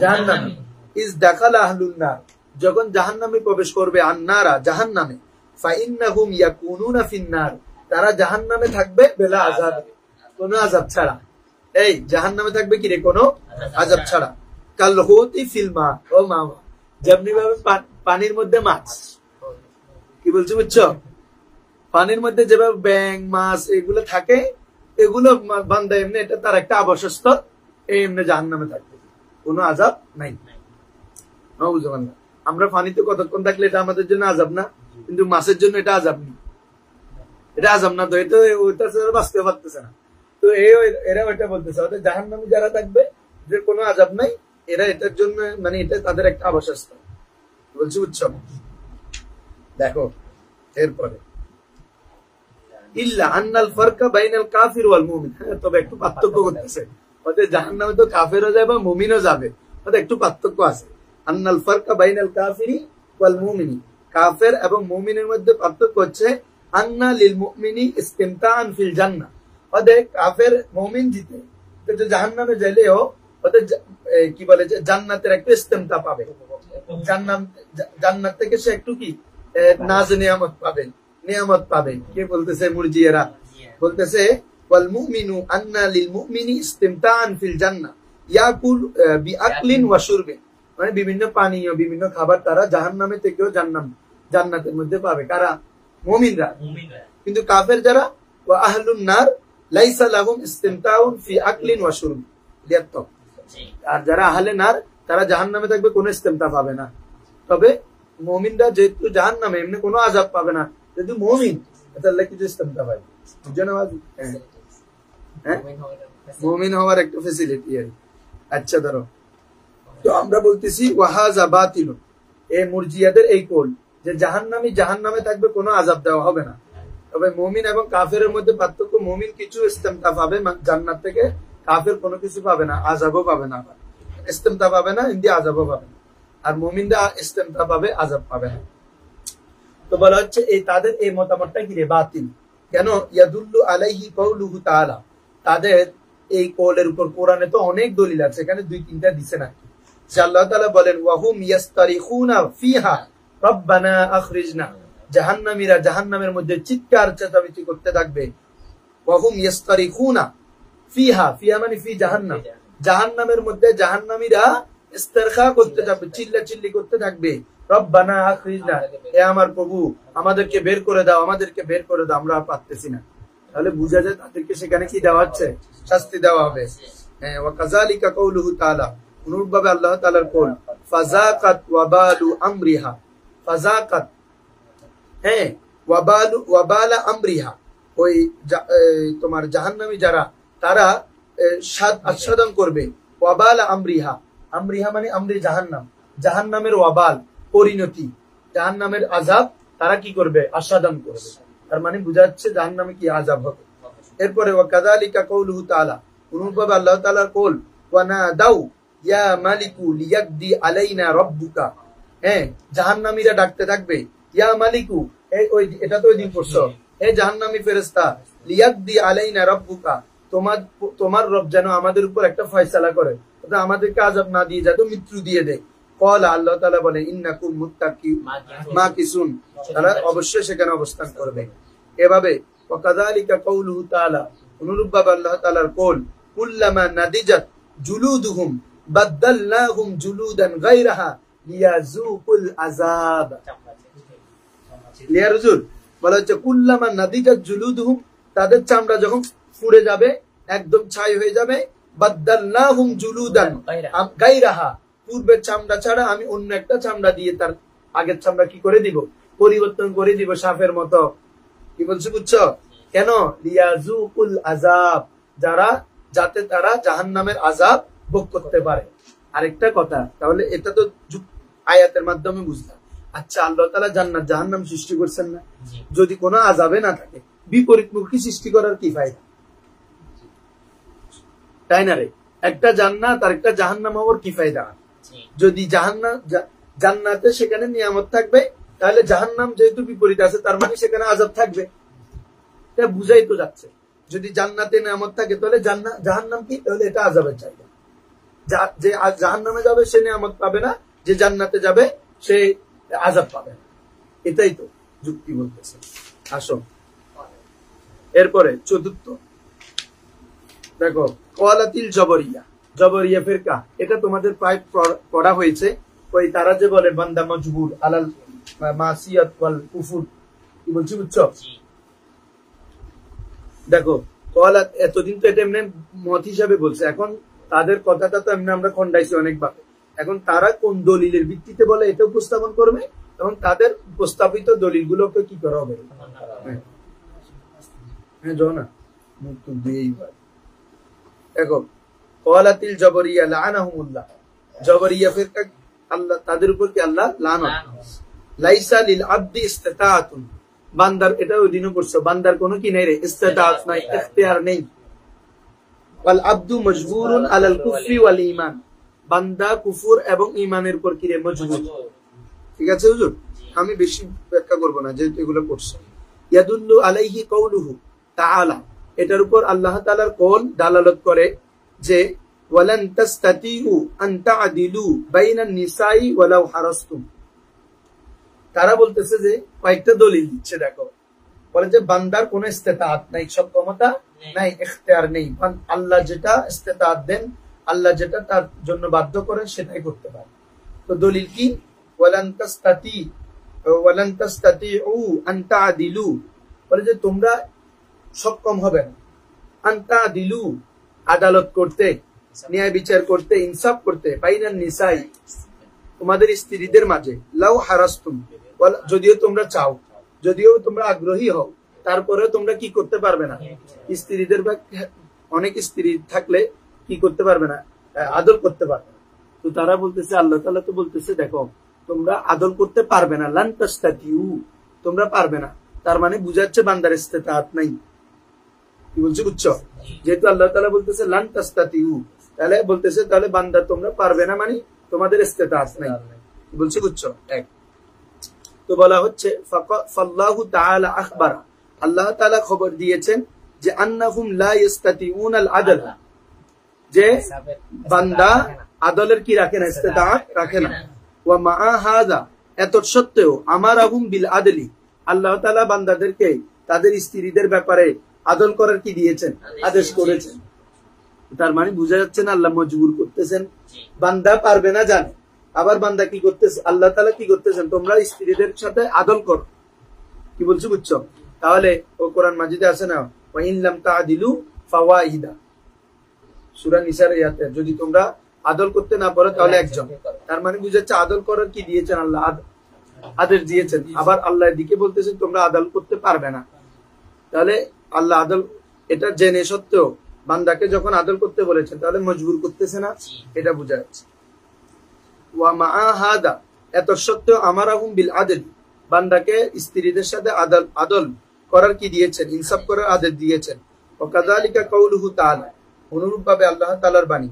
জাহান্নামী, ইস দাখালা আহলুন নার, যখন জাহান্নামে প্রবেশ করবে, আন-নারা জাহান্নামে, ফাইন্নাহুম ইয়াকুনুনা ফিন-নার, তারা জাহান্নামে থাকবে বেলা আযাব, কোনো আযাব ছাড়া। এই জাহান্নামে থাকবে কি রে, কোনো আযাব ছাড়া। কাল হুতি ফিল মা, ও মামা, যেমনি ভাবে পানির মধ্যে মাছ, কি বলছো বুঝছো, পানির মধ্যে যেভাবে ব্যাং মাছ এগুলো থাকে, এগুলো বান্দা এমনি, এটা তার একটা আবাসস্থল, এমনি জাহান্নামে থাকবে, কোনো আযাব নাই। আমরা পানিতে কতক্ষণ থাকলে এটা আমাদের জন্য আযাব না, কিন্তু মাছের জন্য এটা আযাব নেই, এটা আযাব না, তো এটা ওইটা বাঁচতে পারতেছে না, তো এরা ওইটা বলতেছে, ওদের জাহান্নামী যারা থাকবে যে কোনো আযাব নাই, এরা এটার জন্য মানে এটা তাদের একটা আবাসস্থল। বলছি বুঝছো? দেখো এরপরে, ইল্লা আন্নাল ফারকা বাইনাল কাফির ওয়াল মুমিন, তবে একটু পার্থক্য করতেছে, ওদের জাহান্নামে তো কাফেরও যাবে মুমিনও যাবে, ওদের একটু পার্থক্য আছে। আন্নাল ফারকা বাইনাল কাফিরি ওয়াল মুমিনি, কাফের এবং মুমিনের মধ্যে পার্থক্য হচ্ছে, আন্না লিল মুমিনি ইসতিমতাআন ফিল জান্নাহ, ওদের কাফের মুমিন জিতে কিন্তু জাহান্নামে গেলেও ওদের কি বলে যে জান্নাতের একটু ইস্তেমতা পাবে, জান্নাত থেকে সে একটু কি নাজ নিয়ামত পাবে, নিয়ামত পাবে। কে বলতেছে? মুরজিয়ারা বলতেছে, ওয়াল মুমিনু আন্না লিল মুমিনি ইস্তিমতাআন ফিল জান্নাহ ইয়াকুল বিআকলিন ওয়া শুরবিন, মানে বিভিন্ন পানীয় বিভিন্ন খাবার তারা জাহান্নামে থেকেও জান্নাতের মধ্যে পাবে। কারা? মুমিনরা। কিন্তু কাফের যারা, ওয়া আহলুন নার লাইসা লাহুম ইস্তিমতাউন ফি আকলিন ওয়া শুরব, আর যারা আহলে নার তারা জাহান্নামে থাকবে, কোনো ইস্তেমতা পাবে না। তবে মুমিনরা যেহেতু জাহান্নামে, এমনি কোনো আযাব পাবে না, যেহেতু মুমিন, তাহলে কিছু ইস্তেমতা পাবে। মুমিন হওয়ার একটা ফ্যাসিলিটি। আচ্ছা ধরো, তো আমরা বলতেছি ওয়াহাযা বাতিলুন, এই মুরজিয়াদের এই কল যে জাহান্নামী জাহান্নামে থাকবে, কোনো আযাব দেওয়া হবে না, তবে মুমিন এবং কাফেরের মধ্যে পার্থক্য, মুমিন কিছু ইস্তেমতা পাবে জান্নাত থেকে, কাফের কোনো কিছু পাবে না, আযাবও পাবে না, ইস্তেমতা পাবে না, ইন্দি আযাবও পাবে না। আর মুমিনরা ইস্তেমতা পাবে, আযাব পাবে না। তো বলা হচ্ছে এই তাদের এই মতামতটা কি রে বাতিল। কেন? ইয়াদুল্লু আলাইহি কাউলুহু তাআলা, তাদের এই কওলের উপর কোরআনে তো অনেক দলিল আছে, এখানে 2-3টা দিছে না। যে আল্লাহ তাআলা বলেন ওয়াহুম ইয়াস্তারিখুনা ফিহা রব্বানা আখরিজনা, জাহান্নামীরা জাহান্নামের মধ্যে চিৎকার চেঁচামেচি করতে থাকবে। ওয়াহুম ইয়াস্তারিখুনা ফিহা, ফিহা মানে ফি জাহান্নাম, জাহান্নামের মধ্যে জাহান্নামীরা ইস্তেরখা করতে থাকবে, চিল্লাচিল্লি করতে থাকবে, রব্বানা আখরিজনা, হে আমার প্রভু আমাদেরকে বের করে দাও, আমাদেরকে বের করে দাও, আমরা আর পারতেছি না। তাহলে বুঝা যায় তাদেরকে সেখানে কি দেওয়া হচ্ছে, শাস্তি দেওয়া হবে। হ্যাঁ, ওয়া কাযালিকা কাউলুহু তাআলা, অনুরূপভাবে আল্লাহ তাআলার কওল ফাযাকাত ওয়াবালু আমরিহা, ফাযাকাত, হ্যাঁ, ওয়াবালা আমরিহা, ওই তোমার জাহান্নামী যারা তারা স্বাদ আস্বাদন করবে, ওয়াবালা আমরিহা, আমরিহা মানে আমরি জাহান্নাম, জাহান্নামের ওয়াবাল পরিণতি, জাহান্নামের আযাব তারা কি করবে, আস্বাদন করবে। তার মানে বোঝা যাচ্ছে জাহান্নামে কি আযাব হবে। এরপরে ওয়া কাযালিকা কাউলুহু তাআলা, অনুরূপভাবে আল্লাহ তাআলার কওল ওয়া নাদাউ ইয়া মালিকু লিয়াকদি আলাইনা রাব্বুকা, হ্যাঁ, জাহান্নামীরা ডাকতে থাকবে ইয়া মালিকু, ওই এটা তো ওই দিন পড়ছো, হে জাহান্নামী ফেরেশতা, লিয়াকদি আলাইনা রাব্বুকা, তোমার রব যেন আমাদের উপর একটা ফয়সালা করে, আমাদেরকে আযাব না দিয়ে যায়, তো মৃত্যু দিয়ে দেয়। ক্বালা, আল্লাহ তাআলা বলে ইন্নাকুম মাকিসুন, তারা অবশ্যই সেখানে অবস্থান করবে। এভাবে ওয়া কাযালিকা কাউলুহু তাআলা, অনুরূপভাবে আল্লাহ তাআলার কওল কুল্লামা নাদিজাত জুলুদুহুম বাদদালনাহুম জুলুদান গায়রাহা লিয়াযুকুল আযাব। ক্লিয়ার হুজুর? বলা হচ্ছে কুল্লামা নাদিজাত জুলুদুহুম, তাদের চামড়া যখন পুড়ে যাবে, একদম ছাই হয়ে যাবে, বাদদালনাহুম জুলুদান গায়রাহা, পূর্বের চামড়া ছাড়া আমি অন্য একটা চামড়া দিয়ে তার আগের চামড়া কি করে দিব, পরিবর্তন করে দিব, সাপের মতো। কি বলছে বুঝছো? কেন? লিয়াযুকুল আযাব, যাতে তারা জাহান্নামের আযাব ভোগ করতে পারে। আরেকটা কথা, তাহলে এটা তো আয়াতের মাধ্যমে বুঝলাম। আচ্ছা, আল্লাহ তাআলা জান্নাত জাহান্নাম সৃষ্টি করছেন না, যদি কোনো আযাবে না থাকে, বিপরীতমুখী সৃষ্টি করার কি ফায়দা? তাই না রে? একটা জান্নাত আর একটা জাহান্নাম হওয়ার কি ফায়দা? যদি জান্নাতে সেখানে নিয়ামত থাকবে, তাহলে জাহান্নাম যেহেতু বিপরীত আছে, তার মানে সেখানে আযাব থাকবে। এটা বুঝাই তো যাচ্ছে। যদি জান্নাতে নিয়ামত থাকে তাহলে জাহান্নাম কি? তাহলে এটা আযাবের জায়গা। যে জাহান্নামে যাবে সে নিয়ামত পাবে না, যে জান্নাতে যাবে সে আযাব পাবে না। এটাই তো যুক্তি বলতেছে। আসো এরপরে চতুর্থ দেখো, ওয়ালাতিল জবরিয়া, জবরিয়া ফিরকা, এটা তোমাদের প্রায় পড়া হয়েছে। ওই তারা যে বলে বান্দা মজবুর আলাল মাসিয়াত ওয়াল কুফর, কি বলছি বুঝছো? দেখো কওয়ালাত এতদিন তো এটা এমনি মত হিসাবে বলছে, এখন তাদের কথাটা তো এমনি আমরা খন্ডাইছি অনেকবার। এখন তারা কোন দলিলের ভিত্তিতে বলে এটা উপস্থাপন করবে, এবং তাদের উপস্থাপিত দলিলগুলোকে কি করা হবে। হ্যাঁ যাও না, মুখ তো দিয়েই পারে। দেখো কওয়ালাতিল জবরিয়া লাআনাহুমুল্লাহ, জবরিয়া ফিরকা আল্লাহ, তাদের উপর কি আল্লাহ লানত। লাইসা লিল আবদি ইসতিতাআতুন, বান্দার, এটা ওই দিনও পড়ছো, বান্দার কোনো কি নেই রে, ইসতিতাআত নাই, ইখতিয়ার নেই। ওয়াল আবদু মজবুরুন আলাল কুফরি ওয়াল ঈমান, বান্দা কুফর এবং ঈমানের উপর কি রে, মজবুর। ঠিক আছে হুজুর, আমি বেশি ব্যাখ্যা করব না যেহেতু এগুলো পড়ছো। ইয়াদুল্লু আলাইহি কাউলুহু তাআলা, এটার উপর আল্লাহ তাআলার কওল দালালত করে যে ওয়ালান তাস্তাতিউ আন তা'দিলু বাইনান নিসাই ওয়ালাউ হারাসতুম। তারা বলতেছে যে কয়েকটা দলিল দিচ্ছে, দেখো বলে যে বান্দার কোনো ইস্তেতাআত নাই, সক্ষমতা নাই, ইখতিয়ার নেই। আল্লাহ যেটা ইস্তেতাআত দেন, আল্লাহ যেটা তার জন্য বাধ্য করেন সেটাই করতে পারে। তো দলিল কি? ওয়ালান তাস্তাতিউ আন তা'দিলু, বলে যে তোমরা সক্ষম হবে না, আন তা'দিলু, আদালত করতে, ন্যায় বিচার করতে, ইনসাফ করতে, বাইনান নিসাই, তোমাদের স্ত্রীদের মাঝে, লাউ হারাসতুম, যদিও তোমরা চাও, যদিও তোমরা আগ্রহী হও, তারপরেও তোমরা কি করতে পারবে না, স্ত্রীদের বা অনেক স্ত্রী থাকলে কি করতে পারবে না, আদল করতে পারবে না। তো তারা বলতেছে, আল্লাহ তাআলা তো বলতেছে দেখো তোমরা আদল করতে পারবে না, লান তাস্তাতিউ, তোমরা পারবে না। তার মানে বুঝাচ্ছে বান্দার ইস্তেতাআত নাই। কি বলছে বুঝছো? যেহেতু আল্লাহ তাআলা বলতেছে লান তাস্তাতিউ, তাহলে বলতেছে তাহলে বান্দা তোমরা পারবে না, মানে তোমাদের ইস্তেতাআত নাই। কি বলছে বুঝছো? এক তো বলা হচ্ছে ফাল্লাহু তাআলা আখবারা, আল্লাহ তাআলা খবর দিয়েছেন যে আন্নাহুম লা ইস্তাতিউনাল আদল, যে বান্দা আদলের কি রাখে না, ইস্তেতাআত রাখে না। ওয়া মা হাযা, এত সত্ত্বেও আমারাহুম বিল আদলি, আল্লাহ তাআলা বান্দাদেরকে তাদের স্ত্রীদের ব্যাপারে আদল করার কি দিয়েছেন, আদেশ করেছেন। তার মানে বোঝা যাচ্ছে না আল্লাহ মজবুর করতেছেন, বান্দা পারবে না জানে, আবার বান্দা কি করতেছে, আল্লাহ তাআলা কি করতেছেন, তোমরা স্ত্রীদের সাথে আদল করো। কি বলছো বুঝছো? তাহলে ও কোরআন মাজিদে আছে না, ওয়া ইন লাম তা'দিলু ফাওয়াহিদা, সূরা নিসার আয়াতে, যদি তোমরা আদল করতে না পারো তাহলে একজন। তার মানে বুঝাচ্ছে আদল করার কি দিয়েছেন আল্লাহ, আদেশ দিয়েছেন। আবার আল্লাহর দিকে বলতেছেন তোমরা আদল করতে পারবে না। তাহলে আল্লাহ আদল এটা জেনে সত্ত্বেও বান্দাকে যখন আদল করতে বলেছেন তাহলে মজবুর করতেছে না, এটা বোঝা যাচ্ছে। ওয়া মা হাদা, এত সত্ত্বেও আমারাহুম বিল আদল, বান্দাকে স্ত্রীদের সাথে আদল করার কি দিয়েছেন, ইনসাফ করার আদেশ দিয়েছেন। ওয়া কাযালিকা কাউলুহু তাআলা, অনুরূপ ভাবে আল্লাহ তাআলার বাণী।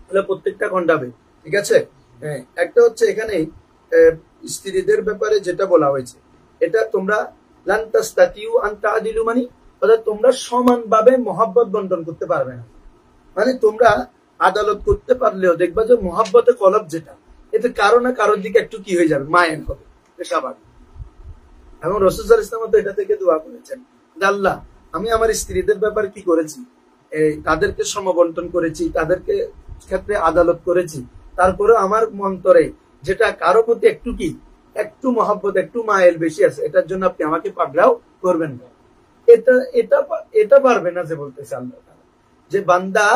তাহলে প্রত্যেকটা খণ্ডাবে, ঠিক আছে। একটা হচ্ছে এখানে স্ত্রীদের ব্যাপারে যেটা বলা হয়েছে, এটা তোমরা লান তাস্তাতিউ আন তা'দিলু, মানে অর্থাৎ তোমরা সমানভাবে মহব্বত বন্টন করতে পারবে না। মানে তোমরা আদালত করতে পারলেও দেখবা যে মহব্বতে কলব যেটা, এতে কারো না কারোর দিকে একটু কি হয়ে যাবে, মায়ের হবে, স্বাভাবিক। এবং রাসূল সাল্লাল্লাহু আলাইহি ওয়াসাল্লাম তো এটা থেকে দোয়া করেছেন যে আল্লাহ, আমি আমার স্ত্রীদের ব্যাপারে কি করেছি, তাদেরকে সমবন্টন করেছি, তাদেরকে ক্ষেত্রে আদালত করেছি, তারপরে আমার মন্তরে যেটা কারো প্রতি একটু কি, একটু মহব্বত, একটু মায়ের বেশি আছে, এটার জন্য আপনি আমাকে পাকড়াও করবেন না। এটা পারবে না, যে বলতেছে আল্লাহ যে বান্দা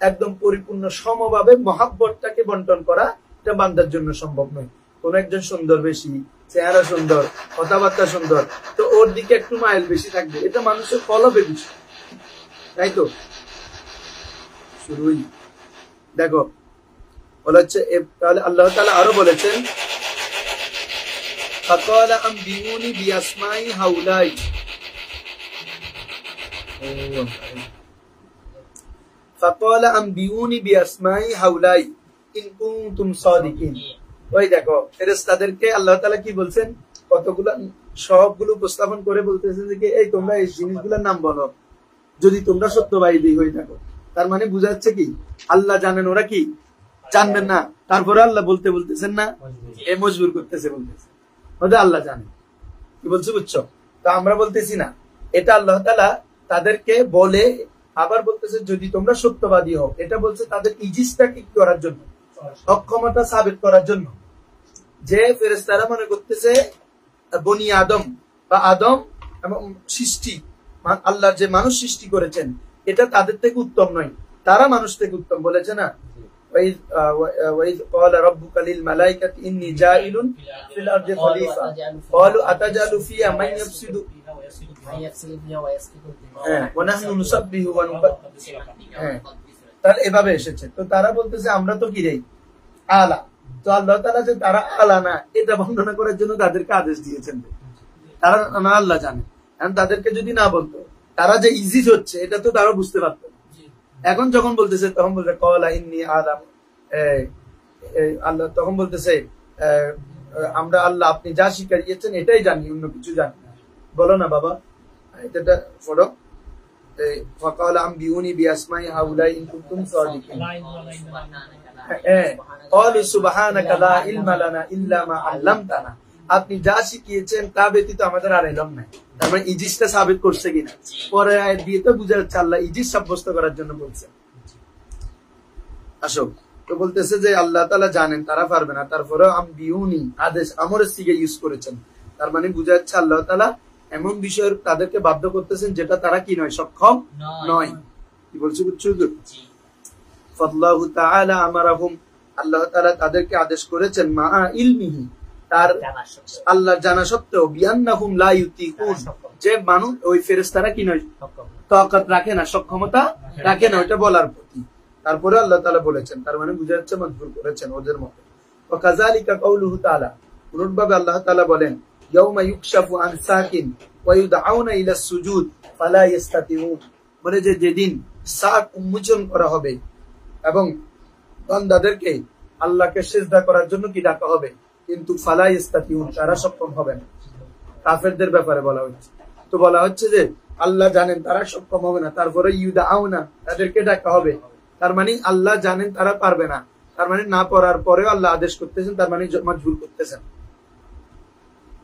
একদম পরিপূর্ণ সমভাবে মহব্বতটাকে বন্টন করা, এটা বান্দার জন্য সম্ভব নয়। কোন একজন সুন্দর বেশি, চেহারা সুন্দর, কথাবার্তা সুন্দর, তো ওর দিকে একটু মাইল বেশি থাকবে, এটা মানুষের কলবে বিষয়, তাই তো। শুরুই দেখো বলা হচ্ছে, তাহলে আল্লাহ তাআলা আরো বলেছেন ফাকালা আনবিউনি বিআসমাই হাউলাই, ফাকালা আনবিউনি বিআসমাই হাউলাই ইন কুনতুম সাদিকিন। ওই দেখো ফেরেশতাদেরকে আল্লাহ তাআলা কি বলছেন, কতগুলো সবগুলো উপস্থাপন করে বলতেছেন যে এই তোমরা এই জিনিসগুলোর নাম বলো যদি তোমরা সত্যবাদী হয়ে থাকো। তার মানে বোঝা যাচ্ছে কি আল্লাহ জানেন, ওরা কি জানবেন না, তারপরে আল্লাহ বলতে বলতেছেন না, এ মজবুর করতেছে, বলতেছে আল্লাহ জানেন। কি বলছো বুঝছো? তা আমরা বলতেছি না, এটা আল্লাহ তাআলা তাদেরকে বলে আবার বলতেছে যদি তোমরা সত্যবাদী হও, এটা বলছে তাদের ইজিসটা কি করার জন্য, অক্ষমতা সাবিত করার জন্য। যে ফেরেশতারা মনে করতেছে বনি আদম বা আদম এবং সৃষ্টি, আল্লাহ যে মানুষ সৃষ্টি করেছেন এটা তাদের থেকে উত্তম নয়, তারা মানুষ থেকে উত্তম, বলেছে না ওয়াইদ ক্বালা রাব্বুকা লিল মালাইকাতি ইন্নী জাইলুন ফিল আরদি খলিফা ক্বালু আতাজালু ফিহা মান ইয়াফসিদু ওয়া নাহনু নুসাব্বিহু ওয়া নুকাদ্দিসু। তাহলে এভাবে এসেছে, তো তারা বলতেছে আমরা তো কি রে আলা, তো আল্লাহ তাআলা যে তারা আলা না এটা বর্ণনা করার জন্য তাদেরকে আদেশ দিয়েছেন, তারা না আল্লাহ জানে। এখন তাদেরকে যদি না বলতো, তারা যে ইজি হচ্ছে এটা তো তারা বুঝতে পারতো। এখন যখন বলতেছে তখন বলছে ক্বালা ইন্নী আলাম, আল্লাহ তখন বলতেছে আমরা আল্লাহ আপনি যা শিখিয়েছেন এটাই জানি, অন্য কিছু জানি না। বলো না বাবা, এটা পড়ো, ফাকালা আনবিউনি বিআসমাই হাউলাই ইন কুনতুম সাদিকিন। ক্বালু সুবহানাকা লা ইলমা লানা ইল্লা মা আল্লামতানা, আপনি যা শিখিয়েছেন তা ব্যতীত আমাদের আর ইলম নাই। তার মানে ইজিসটা সাবিত করছে কিনা, পরে আয়াত দিয়ে তো বুঝা যাচ্ছে আল্লাহ ইজিস সাব্যস্ত করার জন্য বলছে। আসো, তো বলতেছে যে আল্লাহ তাআলা জানেন তারা পারবে না, তারপরে আনবিউনি আদেশ আমরের সিগে ইউজ করেছেন। তার মানে বুঝা যাচ্ছে আল্লাহ তাআলা এমন বিষয়ের তাদেরকে বাধ্য করতেছেন যেটা তারা কি নয়, সক্ষম নয়। কি বলছি বুঝছো? ফাল্লাহু তাআলা আমারাহুম, আল্লাহ তাআলা তাদেরকে আদেশ করেছেন মা ইলমিহি, তার আল্লাহ জানা সত্ত্বেও বিআন্নাহুম লা ইউতিকুন, যে মানুষ ওই ফেরেশতারা কি নয়, তাকাত রাখে না, সক্ষমতা রাখে না ওটা বলার প্রতি। তারপরে আল্লাহ তাআলা বলেছেন, তার মানে বুঝা যাচ্ছে মজবুর করেছেন ওদের মতো। ওয়া কাযালিকা কাউলুহু তাআলা, অনুরূপভাবে আল্লাহ তাআলা বলেন ইয়াউমা ইউকশাফু আন সাকিন ওয়া ইউদআউনা ইলা সুজুদ ফালা ইস্তাতিউন, মানে যে যেদিন সাক উন্মোচন করা হবে এবং বান্দাদেরকে আল্লাহকে সিজদা করার জন্য কি ডাকা হবে, কিন্তু ফালা ইস্তাতিউন, তারা সক্ষম হবে না। কাফেরদের ব্যাপারে বলা হচ্ছে। তো বলা হচ্ছে যে আল্লাহ জানেন তারা সক্ষম হবে না, তারপরে ইউদআউনা, তাদেরকে ডাকা হবে। তার মানে আল্লাহ জানেন তারা পারবে না, তার মানে না পড়ার পরেও আল্লাহ আদেশ করতেছেন, তার মানে মজবুর করতেছেন।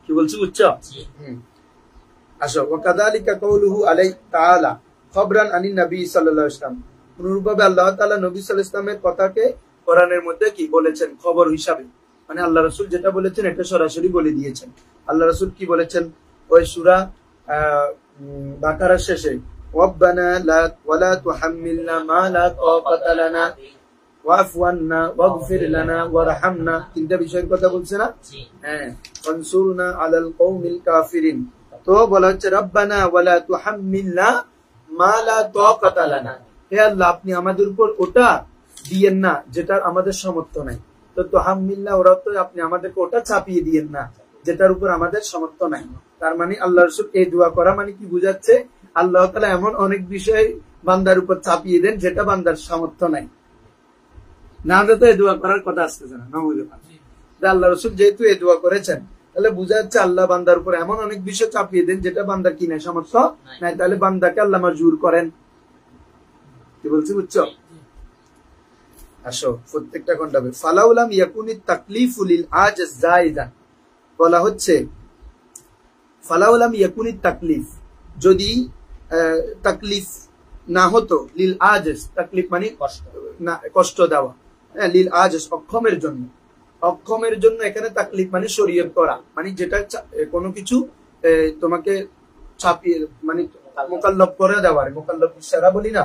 কি বলছি বুঝছো? আসো, ওয়াকাযালিকা কাউলুহু আলাইহি তাআলা খবরান আনিন নবী সাল্লাল্লাহু আলাইহি ওয়াসাল্লাম, অনুরূপভাবে আল্লাহ তাআলা নবী সাল্লাল্লাহু আলাইহি ওয়াসাল্লামের কথাকে কোরআনের মধ্যে কি বলেছেন, খবর হিসাবে, মানে আল্লাহ রাসূল যেটা বলেছেন এটা সরাসরি বলে দিয়েছেন। আল্লাহ রাসূল কি বলেছেন ওই সূরা বাকারার শেষে, রব্বানা ওয়ালা তুহাম্মিলনা মা লা তাকাতা লানা ওয়াফু আন্না ওয়াগফির লানা ওয়ারহামনা, তিনটা বিষয়ের কথা বলছে না? হ্যাঁ, ফানসুরনা আলাল কওমিল কাফিরিন। তো বলা হচ্ছে রব্বানা ওয়ালা তুহাম্মিলনা মা লা তাকাতা লানা, হে আল্লাহ আপনি আমাদের উপর ওটা দিয়েন না যেটার আমাদের সামর্থ্য নাই। তো তুহাম্মিলনা ওরা তো আপনি আমাদেরকে ওটা চাপিয়ে দিয়েন না যেটার উপর আমাদের সামর্থ্য নাই। তার মানে আল্লাহ রাসূল এই দোয়া করা মানে কি বুঝাচ্ছে, আল্লাহ তাআলা এমন অনেক বিষয় বান্দার উপর চাপিয়ে দেন যেটা বান্দার সামর্থ্য নাই। না হলে তো এই দোয়া করার কথা আসতেছে না। আল্লাহ রাসূল যেহেতু এই দোয়া করেছেন, তাহলে বোঝা যাচ্ছে আল্লাহ বান্দার উপর এমন অনেক বিষয় চাপিয়ে দেন যেটা বান্দার কি নাই, সামর্থ্য নাই। তাহলে বান্দাকে আল্লাহ মাজবুর করেন। কি বলছি বুঝছো? আসো, প্রত্যেকটা ঘন্টা ফালাউলাম ইয়াকুনিত তাকলিফু লিল আজিজ জায়েজান, বলা হচ্ছে ফালাউলাম ইয়াকুনিত তাকলিফ, যদি তাকলিফ না হতো, লিল আজিজ, তাকলিফ মানে কষ্ট দেওয়া, লিল আজিজ অক্ষমের জন্য, অক্ষমের জন্য এখানে তাকলিফ মানে শরীয়ত করা, মানে যেটা কোনো কিছু তোমাকে চাপিয়ে মানে মুকাল্লাফ করে দেওয়ার, মুকাল্লাফ ইশারা বলি না,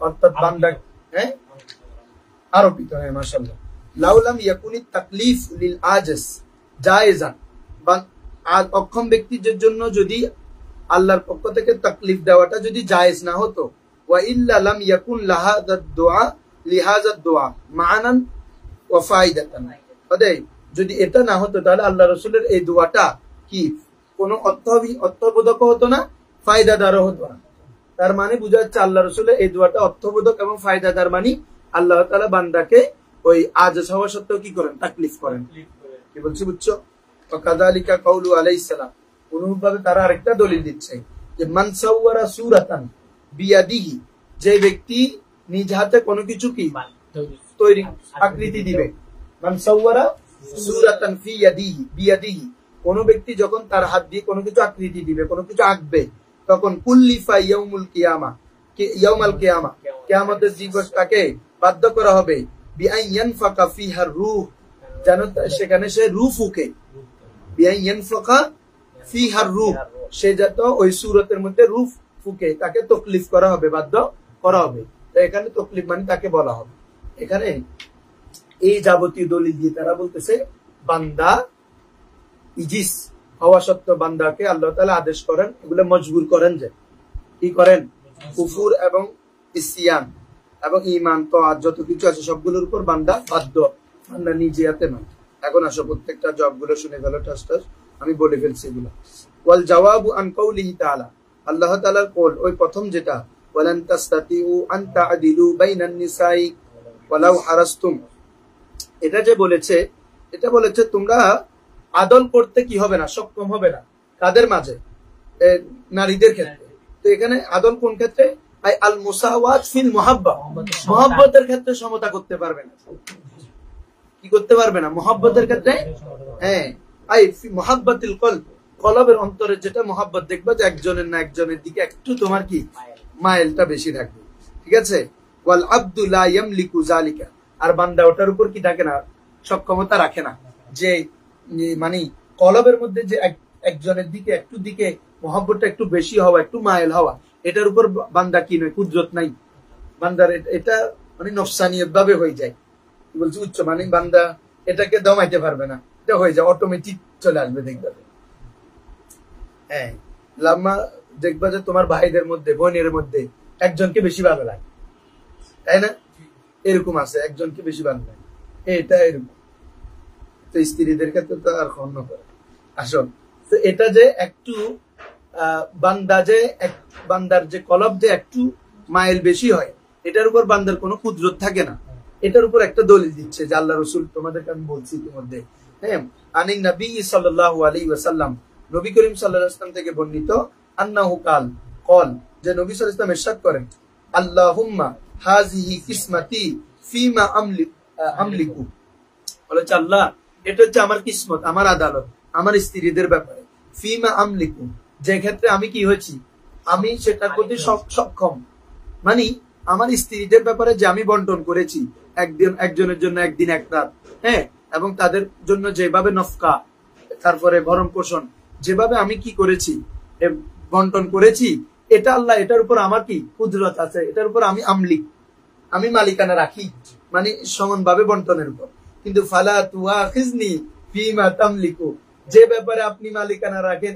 অর্থাৎ বান্দা, হ্যাঁ আরবিত, হ্যাঁ মাশাআল্লাহ। লাউলাম ইয়াকুনিত তাকলিফ লিল আজিজ জায়েজান, অক্ষম ব্যক্তিদের জন্য যদি আল্লাহর পক্ষ থেকে তাকলিফ দেওয়াটা যদি জায়েজ না হতো, ওয়া ইল্লা লাম ইয়াকুন লাহাদাদ দুআ লিহাজাদ দুআ মানান ওয়া ফায়দাতান, যদি এটা না হতো তাহলে আল্লাহ রাসূলের এই দোয়াটা কি কোনো অর্থবোধক হতো না, ফায়দাদারও হতো না। তার মানে বোঝা যাচ্ছে আল্লাহ রাসূলের এই দোয়াটা অর্থবোধক এবং ফায়দাদার, মানে আল্লাহ তাআলা বান্দাকে ওই আজিজ হওয়া সত্ত্বেও কি করেন, তাকলিফ করেন। কি বলছি বুঝছো? ওয়াকাযালিকা কাউলু আলাইহিস সালাম, অনুরূপভাবে তারা আরেকটা দলিল দিচ্ছে যে মান সাওয়ারা সূরাতান বিয়াদিহি, যে ব্যক্তি নিজ হাতে কোনো কিছু কি তৈরি আকৃতি দিবে, মান সাওয়ারা সূরাতান ফি ইয়াদিহি বিয়াদিহি, কোন ব্যক্তি যখন তার হাত দিয়ে কোনো কিছু আকৃতি দিবে, কোনো কিছু আঁকবে, তখন কুল্লিফা ইয়াউমুল কিয়ামা, ইয়াউমাল কিয়ামা, কিয়ামতের দিবস তাকে বাধ্য করা হবে, বিআন ইয়ানফাকা ফিহার রূহ, যেন সেখানে সে রূহ ফুঁকে, বিআন ইয়ানফাকা ফিহার রূহ, সে যত ওই সূরতের মধ্যে রূহ ফুঁকে, তাকে তাকলিফ করা হবে, বাধ্য করা হবে। তো এখানে তাকলিফ মানে তাকে বলা হবে। এখানে এই যাবতীয় দলিল দিয়ে তারা বলতেছে বান্দা ইজিস হওয়া সত্ত্বেও বান্দাকে আল্লাহ তাআলা আদেশ করেন, এগুলো মজবুর করেন, যে কি করেন, কুফুর এবং ইসিয়ান এবং ঈমান তাআত যত কিছু আছে সবগুলোর উপর বান্দা বাধ্য, বান্দা নিজে হাতে নয়। এখন আসো প্রত্যেকটা জবগুলো শুনে গেল, আমি বলে ফেলছি এগুলো। ওয়াল জাওয়াবু আন কাউলিহি তাআলা, আল্লাহ তাআলার কওল, ওই প্রথম যেটা, ওয়ালান তাসতাতিউ আন তা'দিলু বাইনান নিসাই ওয়ালাউ হারাসতুম, এটা যে বলেছে, এটা বলেছে তোমরা আদল করতে কি হবে না, সক্ষম হবে না, কাদের মাঝে, নারীদের ক্ষেত্রে। তো এখানে আদল কোন ক্ষেত্রে, আল মুসাওয়াত ফিল মুহাব্বা, মুহাব্বতের ক্ষেত্রে সমতা করতে পারবে না। কি করতে পারবে না? মুহাব্বতের ক্ষেত্রে, হ্যাঁ, আই ফি মুহাব্বাতিল কলব, কলবের অন্তরে যেটা মুহাব্বত, দেখবা যে একজনের না একজনের দিকে একটু তোমার কি মাইলটা বেশি থাকবে, ঠিক আছে। ওয়াল আবদু লা ইয়ামলিকু যালিকা, আর বান্দা ওটার উপর কি থাকে না, সক্ষমতা রাখে না, যে মানে কলবের মধ্যে যে একজনের দিকে একটু দিকে মহব্বতটা একটু বেশি হওয়া, একটু মাইল হওয়া, এটার উপর বান্দা কি নয়, কুদরত নাই বান্দার, এটা মানে নফসানিয়ত ভাবে হয়ে যায়। কি বলছি উচ্চ, মানে বান্দা এটাকে দমাইতে পারবে না, এটা হয়ে যায়, অটোমেটিক চলে আসবে। দেখবে, হ্যাঁ, লাম্মা দেখবা যে তোমার ভাইদের মধ্যে, বোনের মধ্যে একজনকে বেশি ভালো লাগে, তাই না? এরকম আছে, একজনকে বেশি ভালো লাগে, এটা এরকম। তো স্ত্রীদের ক্ষেত্রে তো আর অন্য করে। আসল তো এটা যে একটু বান্দার যে কলব যে একটু মাইল বেশি হয়, এটার উপর বান্দার কোনো কুদরত থাকে না। এটার উপর একটা দলিল দিচ্ছে যে আল্লাহ রসুল, তোমাদেরকে আমি বলছি ইতিমধ্যে, হ্যাঁ, আনিন নবী সাল্লাল্লাহু আলাইহি ওয়াসাল্লাম, নবী করিম সাল্লাল্লাহু আলাইহি ওয়াসাল্লাম থেকে বর্ণিত, আন্নাহু কল যে নবী সাল্লাল্লাহু আলাইহি ওয়াসাল্লাম ইরশাদ করেন, আল্লাহুম্মা হাযিহি কিসমাতি ফিমা আমলিকু, বলেছে আল্লাহ এটা হচ্ছে আমার কিসমত, আমার আদালত, আমার স্ত্রীদের ব্যাপারে, ফিমা আমলিকু, যে ক্ষেত্রে আমি কি হয়েছি, আমি সেটার প্রতি সক্ষম, মানে আমার স্ত্রীদের ব্যাপারে যে আমি বন্টন করেছি একজনের জন্য একদিন এক রাত, হ্যাঁ, এবং তাদের জন্য যেভাবে নফকা, তারপরে ভরণ পোষণ, যেভাবে আমি কি করেছি, বন্টন করেছি, এটা আল্লাহ, এটার উপর আমার কি কুদরত আছে, এটার উপর আমি আমি মালিকানা রাখি, মানে সমানভাবে বন্টনের উপর। কিন্তু ফালা তুআখিজনি ফিমা তামলিকু, যে ব্যাপারে আপনি মালিকানা রাখেন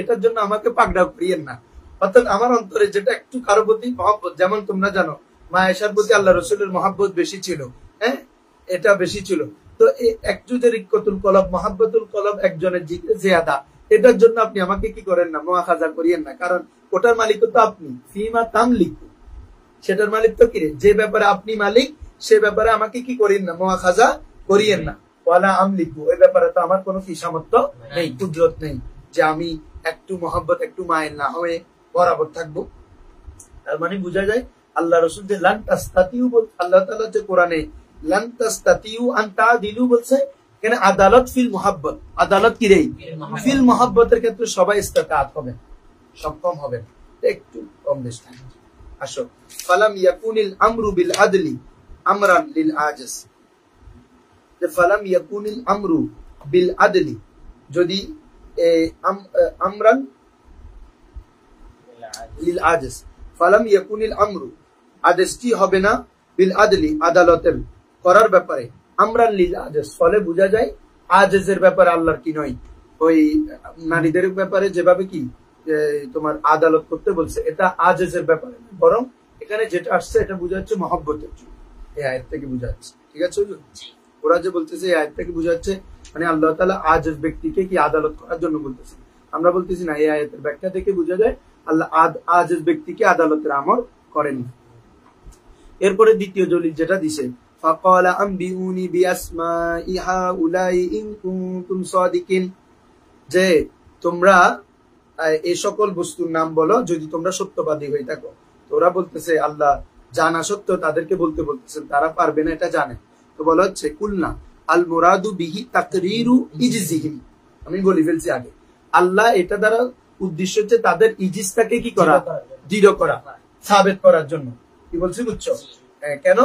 এটার জন্য আমাকে পাকড়াও করিয়েন না। অর্থাৎ আমার অন্তরে যেটা একটু কারো প্রতি মহব্বত, যেমন তোমরা জানো মা আয়েশার প্রতি আল্লাহ রসুলের মহব্বত বেশি ছিল, হ্যাঁ, এটা বেশি ছিল। তো এই একজনের ইক্কতুল কলব, মহাব্বতুল কলব একজনের জিয়াদা, এটার জন্য আপনি আমাকে কি করেন না, মুআখাযা করিয়েন না, কারণ ওটার মালিক তো আপনি, ফিমা তামলিকু, সেটার মালিক তো কি, যে ব্যাপারে আপনি মালিক সে ব্যাপারে আমাকে কি করিয়েন না, মুআখাযা করিয়েন না। ওয়ালা আমলিকু, এই ব্যাপারে তো আমার কোনো কি সামর্থ্য নেই, কুদরত নেই যে আমি একটু মহব্বত একটু মায়ের না হয়ে বরাবর থাকবো। তার মানে বোঝা যায় আল্লাহ রসুল যে লান তাস্তাতিউ বলছে, আল্লাহ তাআলা যে কোরআনে লান তাস্তাতিউ আন তাদিলু বলছে, এখানে আদালত ফিল মুহাব্বত, আদালত কি রে, ফিল মুহাব্বতের ক্ষেত্রে সবাই ইস্তাতাত হবে, সক্ষম হবে, একটু কম বেশ থাকে। আসো, ফালাম ইয়াকুনিল আমরু বিল আদলি আমরান লিল আজিজ, যে ফালাম ইয়াকুনিল আমরু বিল আদলি, যদি আমরান লিল আজিজ, ফালাম ইয়াকুনিল আমরু, আদেশটি হবে না, বিল আদলি, আদালতের করার ব্যাপারে, আমরান লিল আজিজ, ফলে বোঝা যায় আজিজের ব্যাপারে আল্লাহর কি নয়, ওই নারীদের ব্যাপারে যেভাবে কি তোমার আদালত করতে বলছে, এটা আজিজের ব্যাপারে, বরং এখানে যেটা আসছে এটা বোঝা যাচ্ছে মহব্বতের জন্য, এই আয়াত থেকে বোঝা যাচ্ছে। ঠিক আছে, ওরা যে বলতেছে এই আয়াত থেকে বোঝা যাচ্ছে মানে আল্লাহ তাআলা আজিজ ব্যক্তিকে কি আদালত করার জন্য বলতেছে, আমরা বলতেছি না, এই আয়াতের ব্যাখ্যা থেকে বোঝা যায় আল্লাহ আজিজ ব্যক্তিকে আদালতের আমর করেন। এরপরে দ্বিতীয় দলিল যেটা দিছে, ফাকালা আনবিউনি বিআসমাই হাউলাই ইন কুনতুম সাদিকিন, যে তোমরা এই সকল বস্তুর নাম বলো যদি তোমরা সত্যবাদী হয়ে থাকো। তো ওরা বলতেছে আল্লাহ জানা সত্ত্বেও তাদেরকে বলতেছেন তারা পারবে না, এটা জানে। তো বলা হচ্ছে কুলনা আল মুরাদু বিহি তাকরিরু ইজজিহিম, আমি বলি ফেলছি আগে, আল্লাহ এটা দ্বারা উদ্দেশ্য হচ্ছে তাদের ইজিজটাকে কি করা, দৃঢ় করা, সাবেত করার জন্য। কি বলছি বুঝছো? কেন?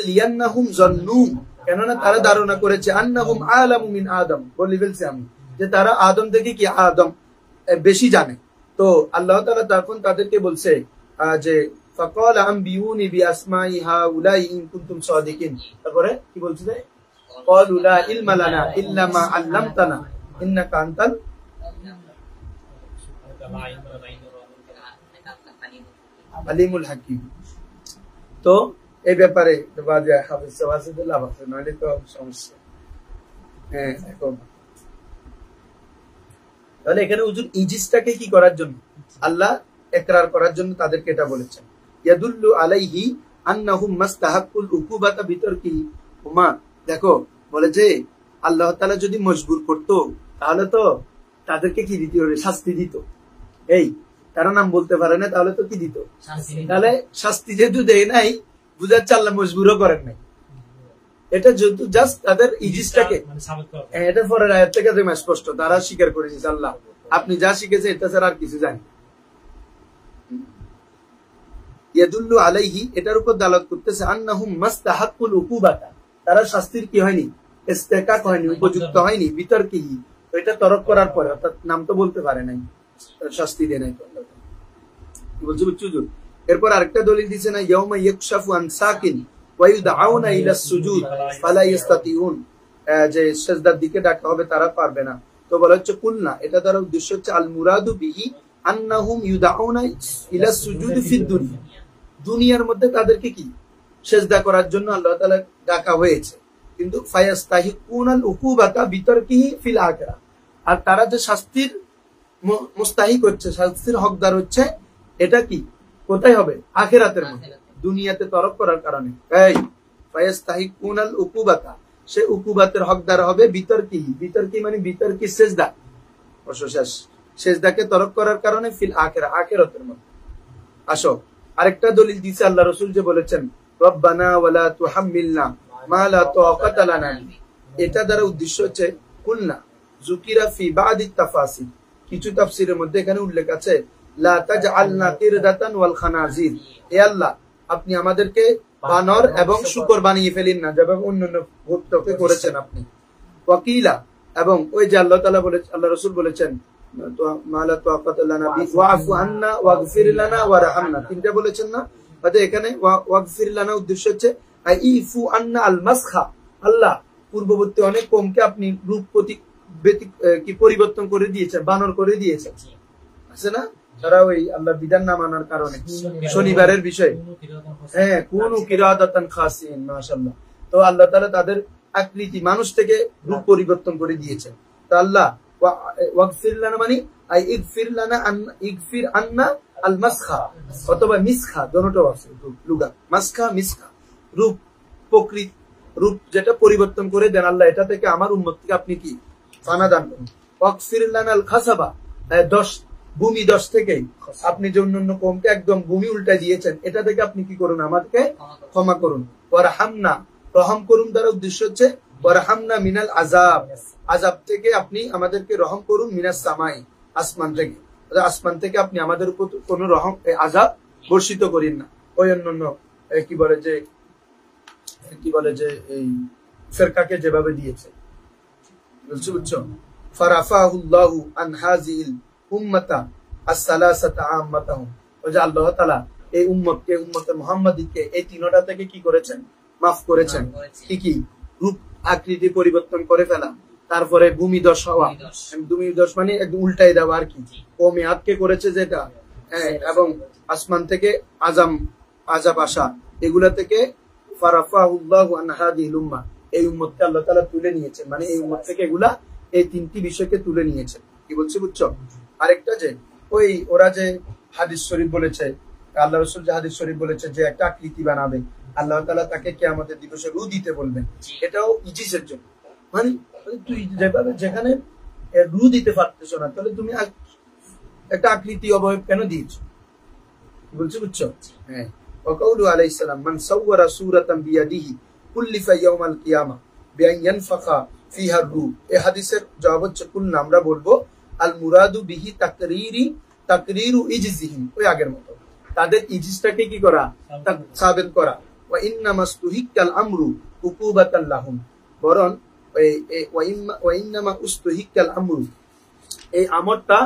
লিয়ান্নাহুম জান্নু, কেননা তারা ধারণা করেছে আন্নাহুম আলামু মিন আদম, বলি ফেলছি আমি যে তারা আদম থেকে কি আদম বেশি জানে। তো আল্লাহ তাআলা তখন তাদেরকে বলছে যে ফাকালা আনবিউনি বিআসমাই হাউলাই ইন কুনতুম সাদিকিন, তারপরে কি বলছে যে ক্বালু লা ইলমা লানা ইল্লা মা আল্লামতানা ইন্নাকা আনতাল আলিমুল হাকিম। তো এই ব্যাপারে বাজে হাফেজ ওয়াসিদুল্লাহ আছে, নইলে তো সমস্যা। হ্যাঁ, এখন তাহলে এখানে হুজুর ইজিজটাকে কি করার জন্য, আল্লাহ ইকরার করার জন্য তাদেরকে এটা বলেছেন। ইয়াদুল্লু আলাইহি আন্নাহুম মাস্তাহাক্কুল উকুবাতা বিতারকিহি হুমা, দেখো বলে যে আল্লাহ তাআলা যদি মজবুর করতো তাহলে তো তাদেরকে কি দিত, শাস্তি দিত। এই তারা নাম বলতে পারে না, তাহলে তো কি দিত, তাহলে শাস্তি যেহেতু দেয় নাই, বুঝাচ্ছে আল্লাহ মজবুরও করেন নাই। এটা যেহেতু জাস্ট তাদের ইজিজটাকে, এটা পরের আয়াত থেকে স্পষ্ট, তারা স্বীকার করে নিয়েছে আল্লাহ আপনি যা শিখেছে এটা ছাড়া আর কিছু জানি। ইয়াদুল্লু আলাইহি, এটার উপর দালাত করতেছে আন্নাহুম মাস্তাহাক্কুল উকুবাতা, তারা শাস্তির কি হয়নি, ইস্তেকাক হয়নি, উপযুক্ত হয়নি, বিতর্কিহি, এটা তরক করার পরে, অর্থাৎ নাম তো বলতে পারে নাই, শাস্তি দেয় নাই। কি বলছে বুঝছো? এরপর আরেকটা দলিল দিছে না, ইয়াউমা ইয়াকশাফু আন সাকিন ওয়া ইউদআউনা ইলা সুজুদ ফালা ইস্তাতিউন, যে সিজদার দিকে ডাকা হবে তারা পারবে না। তো বলা হচ্ছে কুলনা, এটা দ্বারা উদ্দেশ্য হচ্ছে আল মুরাদু বিহি আন্নাহুম ইউদআউনা ইলা সুজুদ ফিদ দুনিয়া, দুনিয়ার মধ্যে তাদেরকে কি সিজদা করার জন্য আল্লাহ তাআলা ডাকা হয়েছে, কিন্তু ফায়াস্তাহিকুনাল উকুবাতা বিতারকিহি ফিল আখিরাহ, আর তারা যে শাস্তির মুস্তাহিক হচ্ছে, শাস্তির হকদার হচ্ছে, এটা কি কোথায় হবে? আখিরাতের মধ্যে। দুনিয়াতে তরক করার কারণে এই ফায়াস্তাহিকুনাল উকুবাতা, সে উকুবাতের হকদার হবে বিতর্কি। বিতর্কি মানে বিতর্কি সেজদা, অশেষ সেজদাকে তরক করার কারণে ফিল আখিরা, আখিরাতের মধ্যে। আসো আরেকটা দলিল দিয়েছে আল্লাহ রাসূল যে বলেছেন রব্বানা ওয়ালা তুহাম্মিলনা মা লা তাকাতা লানা। এটা দ্বারা উদ্দেশ্য হচ্ছে কুলনা যুকিরা ফি বাদি তাফাসির, কিছু তাফসীরের মধ্যে এখানে উল্লেখ আছে লা তাজআলনা কিরদাতান ওয়াল খানাজির, হে আল্লাহ আপনি আমাদেরকে বানর এবং শূকর বানিয়ে ফেলেন না, যেভাবে অন্যান্য ভক্তকে করেছেন আপনি। ওয়াকিলা, এবং ওই যে আল্লাহ তাআলা বলে, আল্লাহ রাসূল বলেছেন মালা তাকাতা লানা ওয়াফু আন্না ওয়াগফির লানা ওয়ারহামনা, তিনটা বলেছেন না? তাহলে এখানে ওয়াগফির লানা উদ্দেশ্য হচ্ছে আইফু আন্না আল মাসখা, আল্লাহ পূর্ববর্তী অনেক কমকে আপনি রূপ কি পরিবর্তন করে দিয়েছেন, বানর করে দিয়েছেন, আছে না? তারা ওই আল্লাহ বিধান না মানার কারণে। শনিবারের বিষয়, হ্যাঁ, কুনু কিরাদাতান খাসিন, মাশাআল্লাহ। তো আল্লাহ তাআলা তাদের আকৃতি মানুষ থেকে রূপ পরিবর্তন করে দিয়েছেন। তো আল্লাহ ওয়াগফির লানা মানে আই ইগফির লানা ইগফির আন্না আল মাসখা অথবা মিসখা, দুটোও আছে লুগা, মাসখা মিসখা, রূপ প্রকৃতি রূপ যেটা পরিবর্তন করে দেন আল্লাহ, এটা থেকে আমার উম্মতকে আপনি কি ফানা দান করুন। ওয়াগফির লানা আল খাসাবা, 10 ভূমি 10 থেকে আপনি যে অন্যান্য কমকে একদম ভূমি উল্টা দিয়েছেন, এটা থেকে আপনি কি করুন, আমাদেরকে ক্ষমা করুন। ওয়ারহামনা, রহম করুন দ্বারা উদ্দেশ্য হচ্ছে ওয়ারহামনা মিনাল আযাব, আযাব থেকে আপনি আমাদেরকে রহম করুন, মিনাস সামাই, আসমান থেকে, আসমান থেকে আপনি আমাদের উপর কোন রহম আযাব বর্ষিত করেন না। ওই অন্যান্য কি বলে যে এই ফিরকাকে যেভাবে দিয়েছে, বুঝছো? ফারাফাহুল্লাহু আন হাযিল উম্মাতা আস-সালাসাতা আম্মাতাহুম, ওই যে আল্লাহ তাআলা এই উম্মতকে, উম্মতে মুহাম্মাদীকে এই তিনটা থেকে কি করেছেন, মাফ করেছেন। কি রূপ আকৃতি পরিবর্তন করে ফেলা, তারপরে ভূমি দশ হওয়া, ভূমি দশ মানে একদম উল্টাই দেওয়া আর কি, কমে আটকে করেছে যেটা, এবং আসমান থেকে আযাব আসা, এগুলা থেকে ফারাফাহুল্লাহু আন হাযিল উম্মাহ, এই উম্মতকে আল্লাহ তাআলা তুলে নিয়েছেন, মানে এই উম্মত থেকে এগুলা, এই তিনটি বিষয়কে তুলে নিয়েছেন। কি বলছে বুঝছো? আরেকটা যে ওই ওরা যে হাদিস শরীফ বলেছে, আল্লাহ রাসূল যে হাদিস শরীফ বলেছে যে একটা আকৃতি বানাবে, আল্লাহ তাআলা তাকে কিয়ামতের দিবসে রূহ দিতে বলবেন, এটাও ইজিসের জন্য। মানে তুই যেভাবে যেখানে রূহ দিতে পারতেছ না, তাহলে তুমি একটা আকৃতি অবয়ব কেন দিয়েছো? কি বলছে বুঝছো? হ্যাঁ, ওয়াকাউলু আলাইহিস সালাম মান সাওয়ারা সূরাতান বিয়াদিহি কুল্লিফা ইয়াউমাল কিয়ামা বিআন ইয়ানফাখা ফিহা রূহ, এই হাদিসের জবাব হচ্ছে কুলনা, আমরা বলবো আল মুরাদু বিহি তাকরিরু ইজজিহিম, ওই আগের মতো তাদের ইজজটাকে কি করা, সাবিত করা। ওয়া ইন্নামাস্তুহিকাল আমরু উকুবাতাল লাহুম, বরং ওয়া ইন্নামা উস্তুহিকাল আমরু, এই আমরটা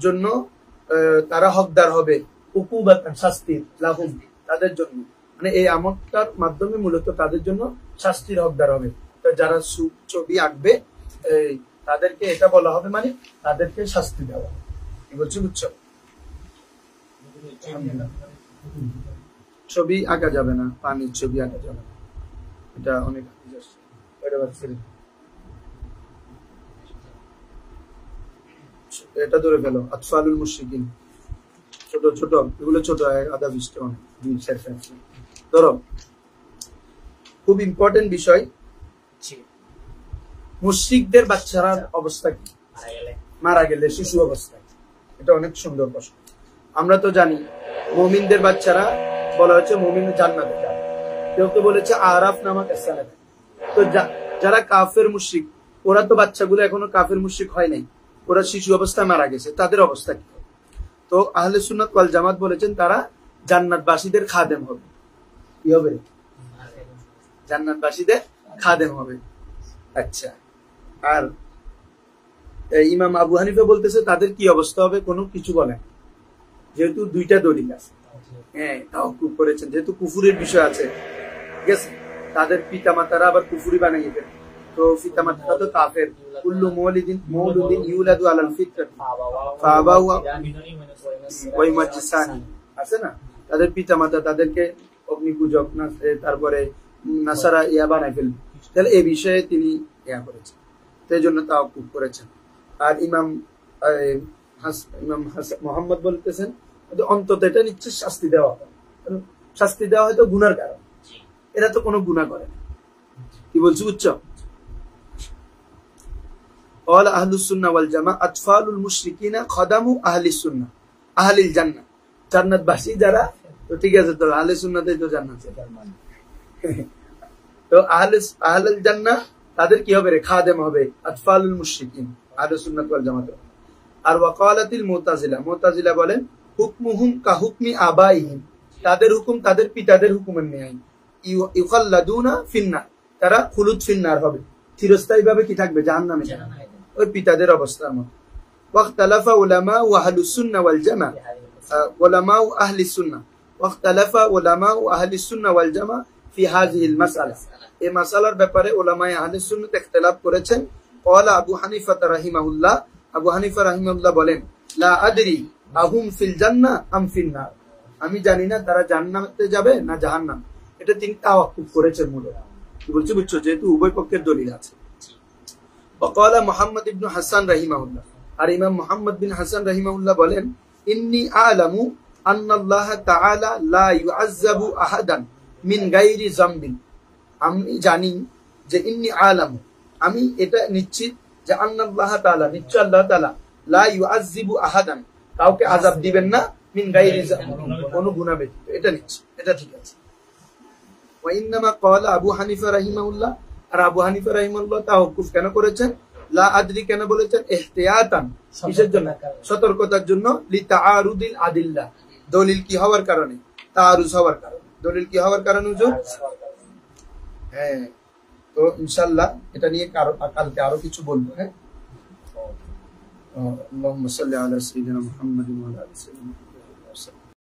জন্য তারা হকদার হবে, উকুবাতান শাস্তির, লাহুম তাদের জন্য, মানে এই আমরটার মাধ্যমে মূলত তাদের জন্য শাস্তির হকদার হবে। তো যারা ছবি আঁকবে তাদেরকে এটা বলা হবে, মানে তাদেরকে শাস্তি দেওয়া। কি বলছি বুঝছো? ছবি আঁকা যাবে না, পানির ছবি আঁকা যাবে না, এটা অনেক এটা ধরে ফেলো, আতফালুল মুশরিকিন, ছোট ছোট এগুলো, ছোট আধা 20টা অনেক, ধরো খুব ইম্পর্টেন্ট বিষয়, মুশরিকদের বাচ্চারার অবস্থা কি মারা গেলে, শিশু অবস্থায়, এটা অনেক সুন্দর প্রশ্ন। আমরা তো জানি মুমিনদের বাচ্চারা বলা হচ্ছে মুমিন জান্নাতে যাবে, কেউ তো বলেছে আরাফ নামক স্থানে। তো যারা কাফের মুশরিক, ওরা তো বাচ্চাগুলো এখনো কাফের মুশরিক হয় নাই, ওরা শিশু অবস্থায় মারা গেছে, তাদের অবস্থা কি? তো আহলে সুন্নাত ওয়াল জামাত বলেছেন তারা জান্নাতবাসীদের খাদেম হবে। কি হবে? জান্নাতবাসীদের খাদেম হবে। আচ্ছা, আর ইমাম আবু হানিফা বলতেছে তাদের কি অবস্থা হবে, কোনো কিছু বলে, যেহেতু দুইটা দলিল আছে, হ্যাঁ তাওকুফ করেছেন, যেহেতু কুফুরের বিষয় আছে, ঠিক আছে, তাদের পিতা মাতারা আবার কুফুরি বানাই দেন, তো পিতা মাতারা তো কাফের, কুল্লু মৌলুদিন ইউলাদু আলাল ফিতরাতি ফাআবাহু ওয়া ইউমাজ্জিসানি, আছে না, তাদের পিতা মাতা তাদেরকে অগ্নি পূজক না, তারপরে নাসারা ইয়া বানাই ফেলবে, তাহলে এই বিষয়ে তিনি ইয়া করেছেন, সেই জন্য তাওকুফ করেছেন। আর ইমাম ইমাম মোহাম্মদ বলতেছেন অন্তত এটা নিশ্চয় শাস্তি দেওয়া হয়, শাস্তি দেওয়া হয়তো গুনার কারণ, এরা তো কোনো গুনাহ করে না। কি বলছি বুঝছো? قال اهل السنه والجماعه اطفال المشركين خدم اهل السنه اهل الجنه। জান্নাতবাসী যারা, তো ঠিক আছে, তো আহলে সুন্নাতে তো জান্নাত আছে, তো আহলুল জান্নাহ তাদের কি হবে রে? খাদেম হবে, আতফালুল মুশরিকিন আহলে সুন্নাত ওয়াল জামাত। আর ওয়াকালাতিল মুতাজিলা, মুতাজিলা বলেন হুকমুহুম কা হুকমি আবাইহিম, তাদের হুকুম তাদের পিতাদের হুকুমের ন্যায়। ইউখাল্লাদুনা ফিন্নার, তারা খুলুদ ফিন্নার হবে, চিরস্থায়ীভাবে কি থাকবে? জাহান্নামে, ওই পিতাদের অবস্থার মতো। ওয়াখতালাফা উলামা ওয়া আহলুস সুন্নাহ ওয়াল জামাআহ, উলামা ও আহলিস সুন্নাহ, ওয়াখতালাফা উলামা ও আহলিস সুন্নাহ ওয়াল জামাআহ ফি হাযিহিল মাসআলা, এই মাসআলার ব্যাপারে উলামায়ে আহলিস সুন্নাহ ইখতিলাফ করেছেন। ক্বালা আবু হানিফা রাহিমাহুল্লাহ, আবু হানিফা রাহিমাহুল্লাহ বলেন লা আদরি আহুম ফিল জান্নাহ আম ফিন নার, আমি জানি না তারা জান্নাতে যাবে না জাহান্নাম, এটা তিনি তাওয়াক্কুফ করেছেন মূলত। কি বলছি বুঝছো? যেহেতু উভয় পক্ষের দলিল আছে। ওয়াকালা মুহাম্মদ ইবনে হাসান রাহিমাহুল্লাহ, আর ইমাম মুহাম্মদ বিন হাসান রাহিমাহুল্লাহ বলেন ইন্নী আ'লামু আন্নাল্লাহ তাআলা লা ইউআযযাবু আহাদান মিন গায়রি যামবিন, আমি জানি যে ইন্নী আ'লামু, আমি এটা নিশ্চিত যে আন্নাল্লাহ তাআলা, নিশ্চয় আল্লাহ তাআলা লা ইউআযযিবু আহাদান, কাউকে আযাব দিবেন না, মিন গায়রি যামবিন, কোন গুনাহ ব্যতীত, এটা নিশ্চিত, এটা ঠিক আছে। ওয়া ইন্নামা ক্বালা আবু হানিফা রাহিমাহুল্লাহ, আর আবু হানিফা রাহিমাহুল্লাহ তাওয়াক্কুফ কেন করেছেন? লা আদরি কেন বলেছেন? ইহতিয়াতান, কিসের জন্য? সতর্কতার জন্য। লি তাআরুদিল আদিল্লাহ, দলিল কি হওয়ার কারণে? তাআরুজ হওয়ার কারণে। দলিল কি হওয়ার কারণে হুজুর? হ্যাঁ, তো ইনশাআল্লাহ এটা নিয়ে কালকে আরো কিছু বলবো। হ্যাঁ, আল্লাহুম্মা সাল্লি আলা সাইয়্যিদিনা মুহাম্মাদিন ওয়া আলা আলি সাইয়্যিদিনা।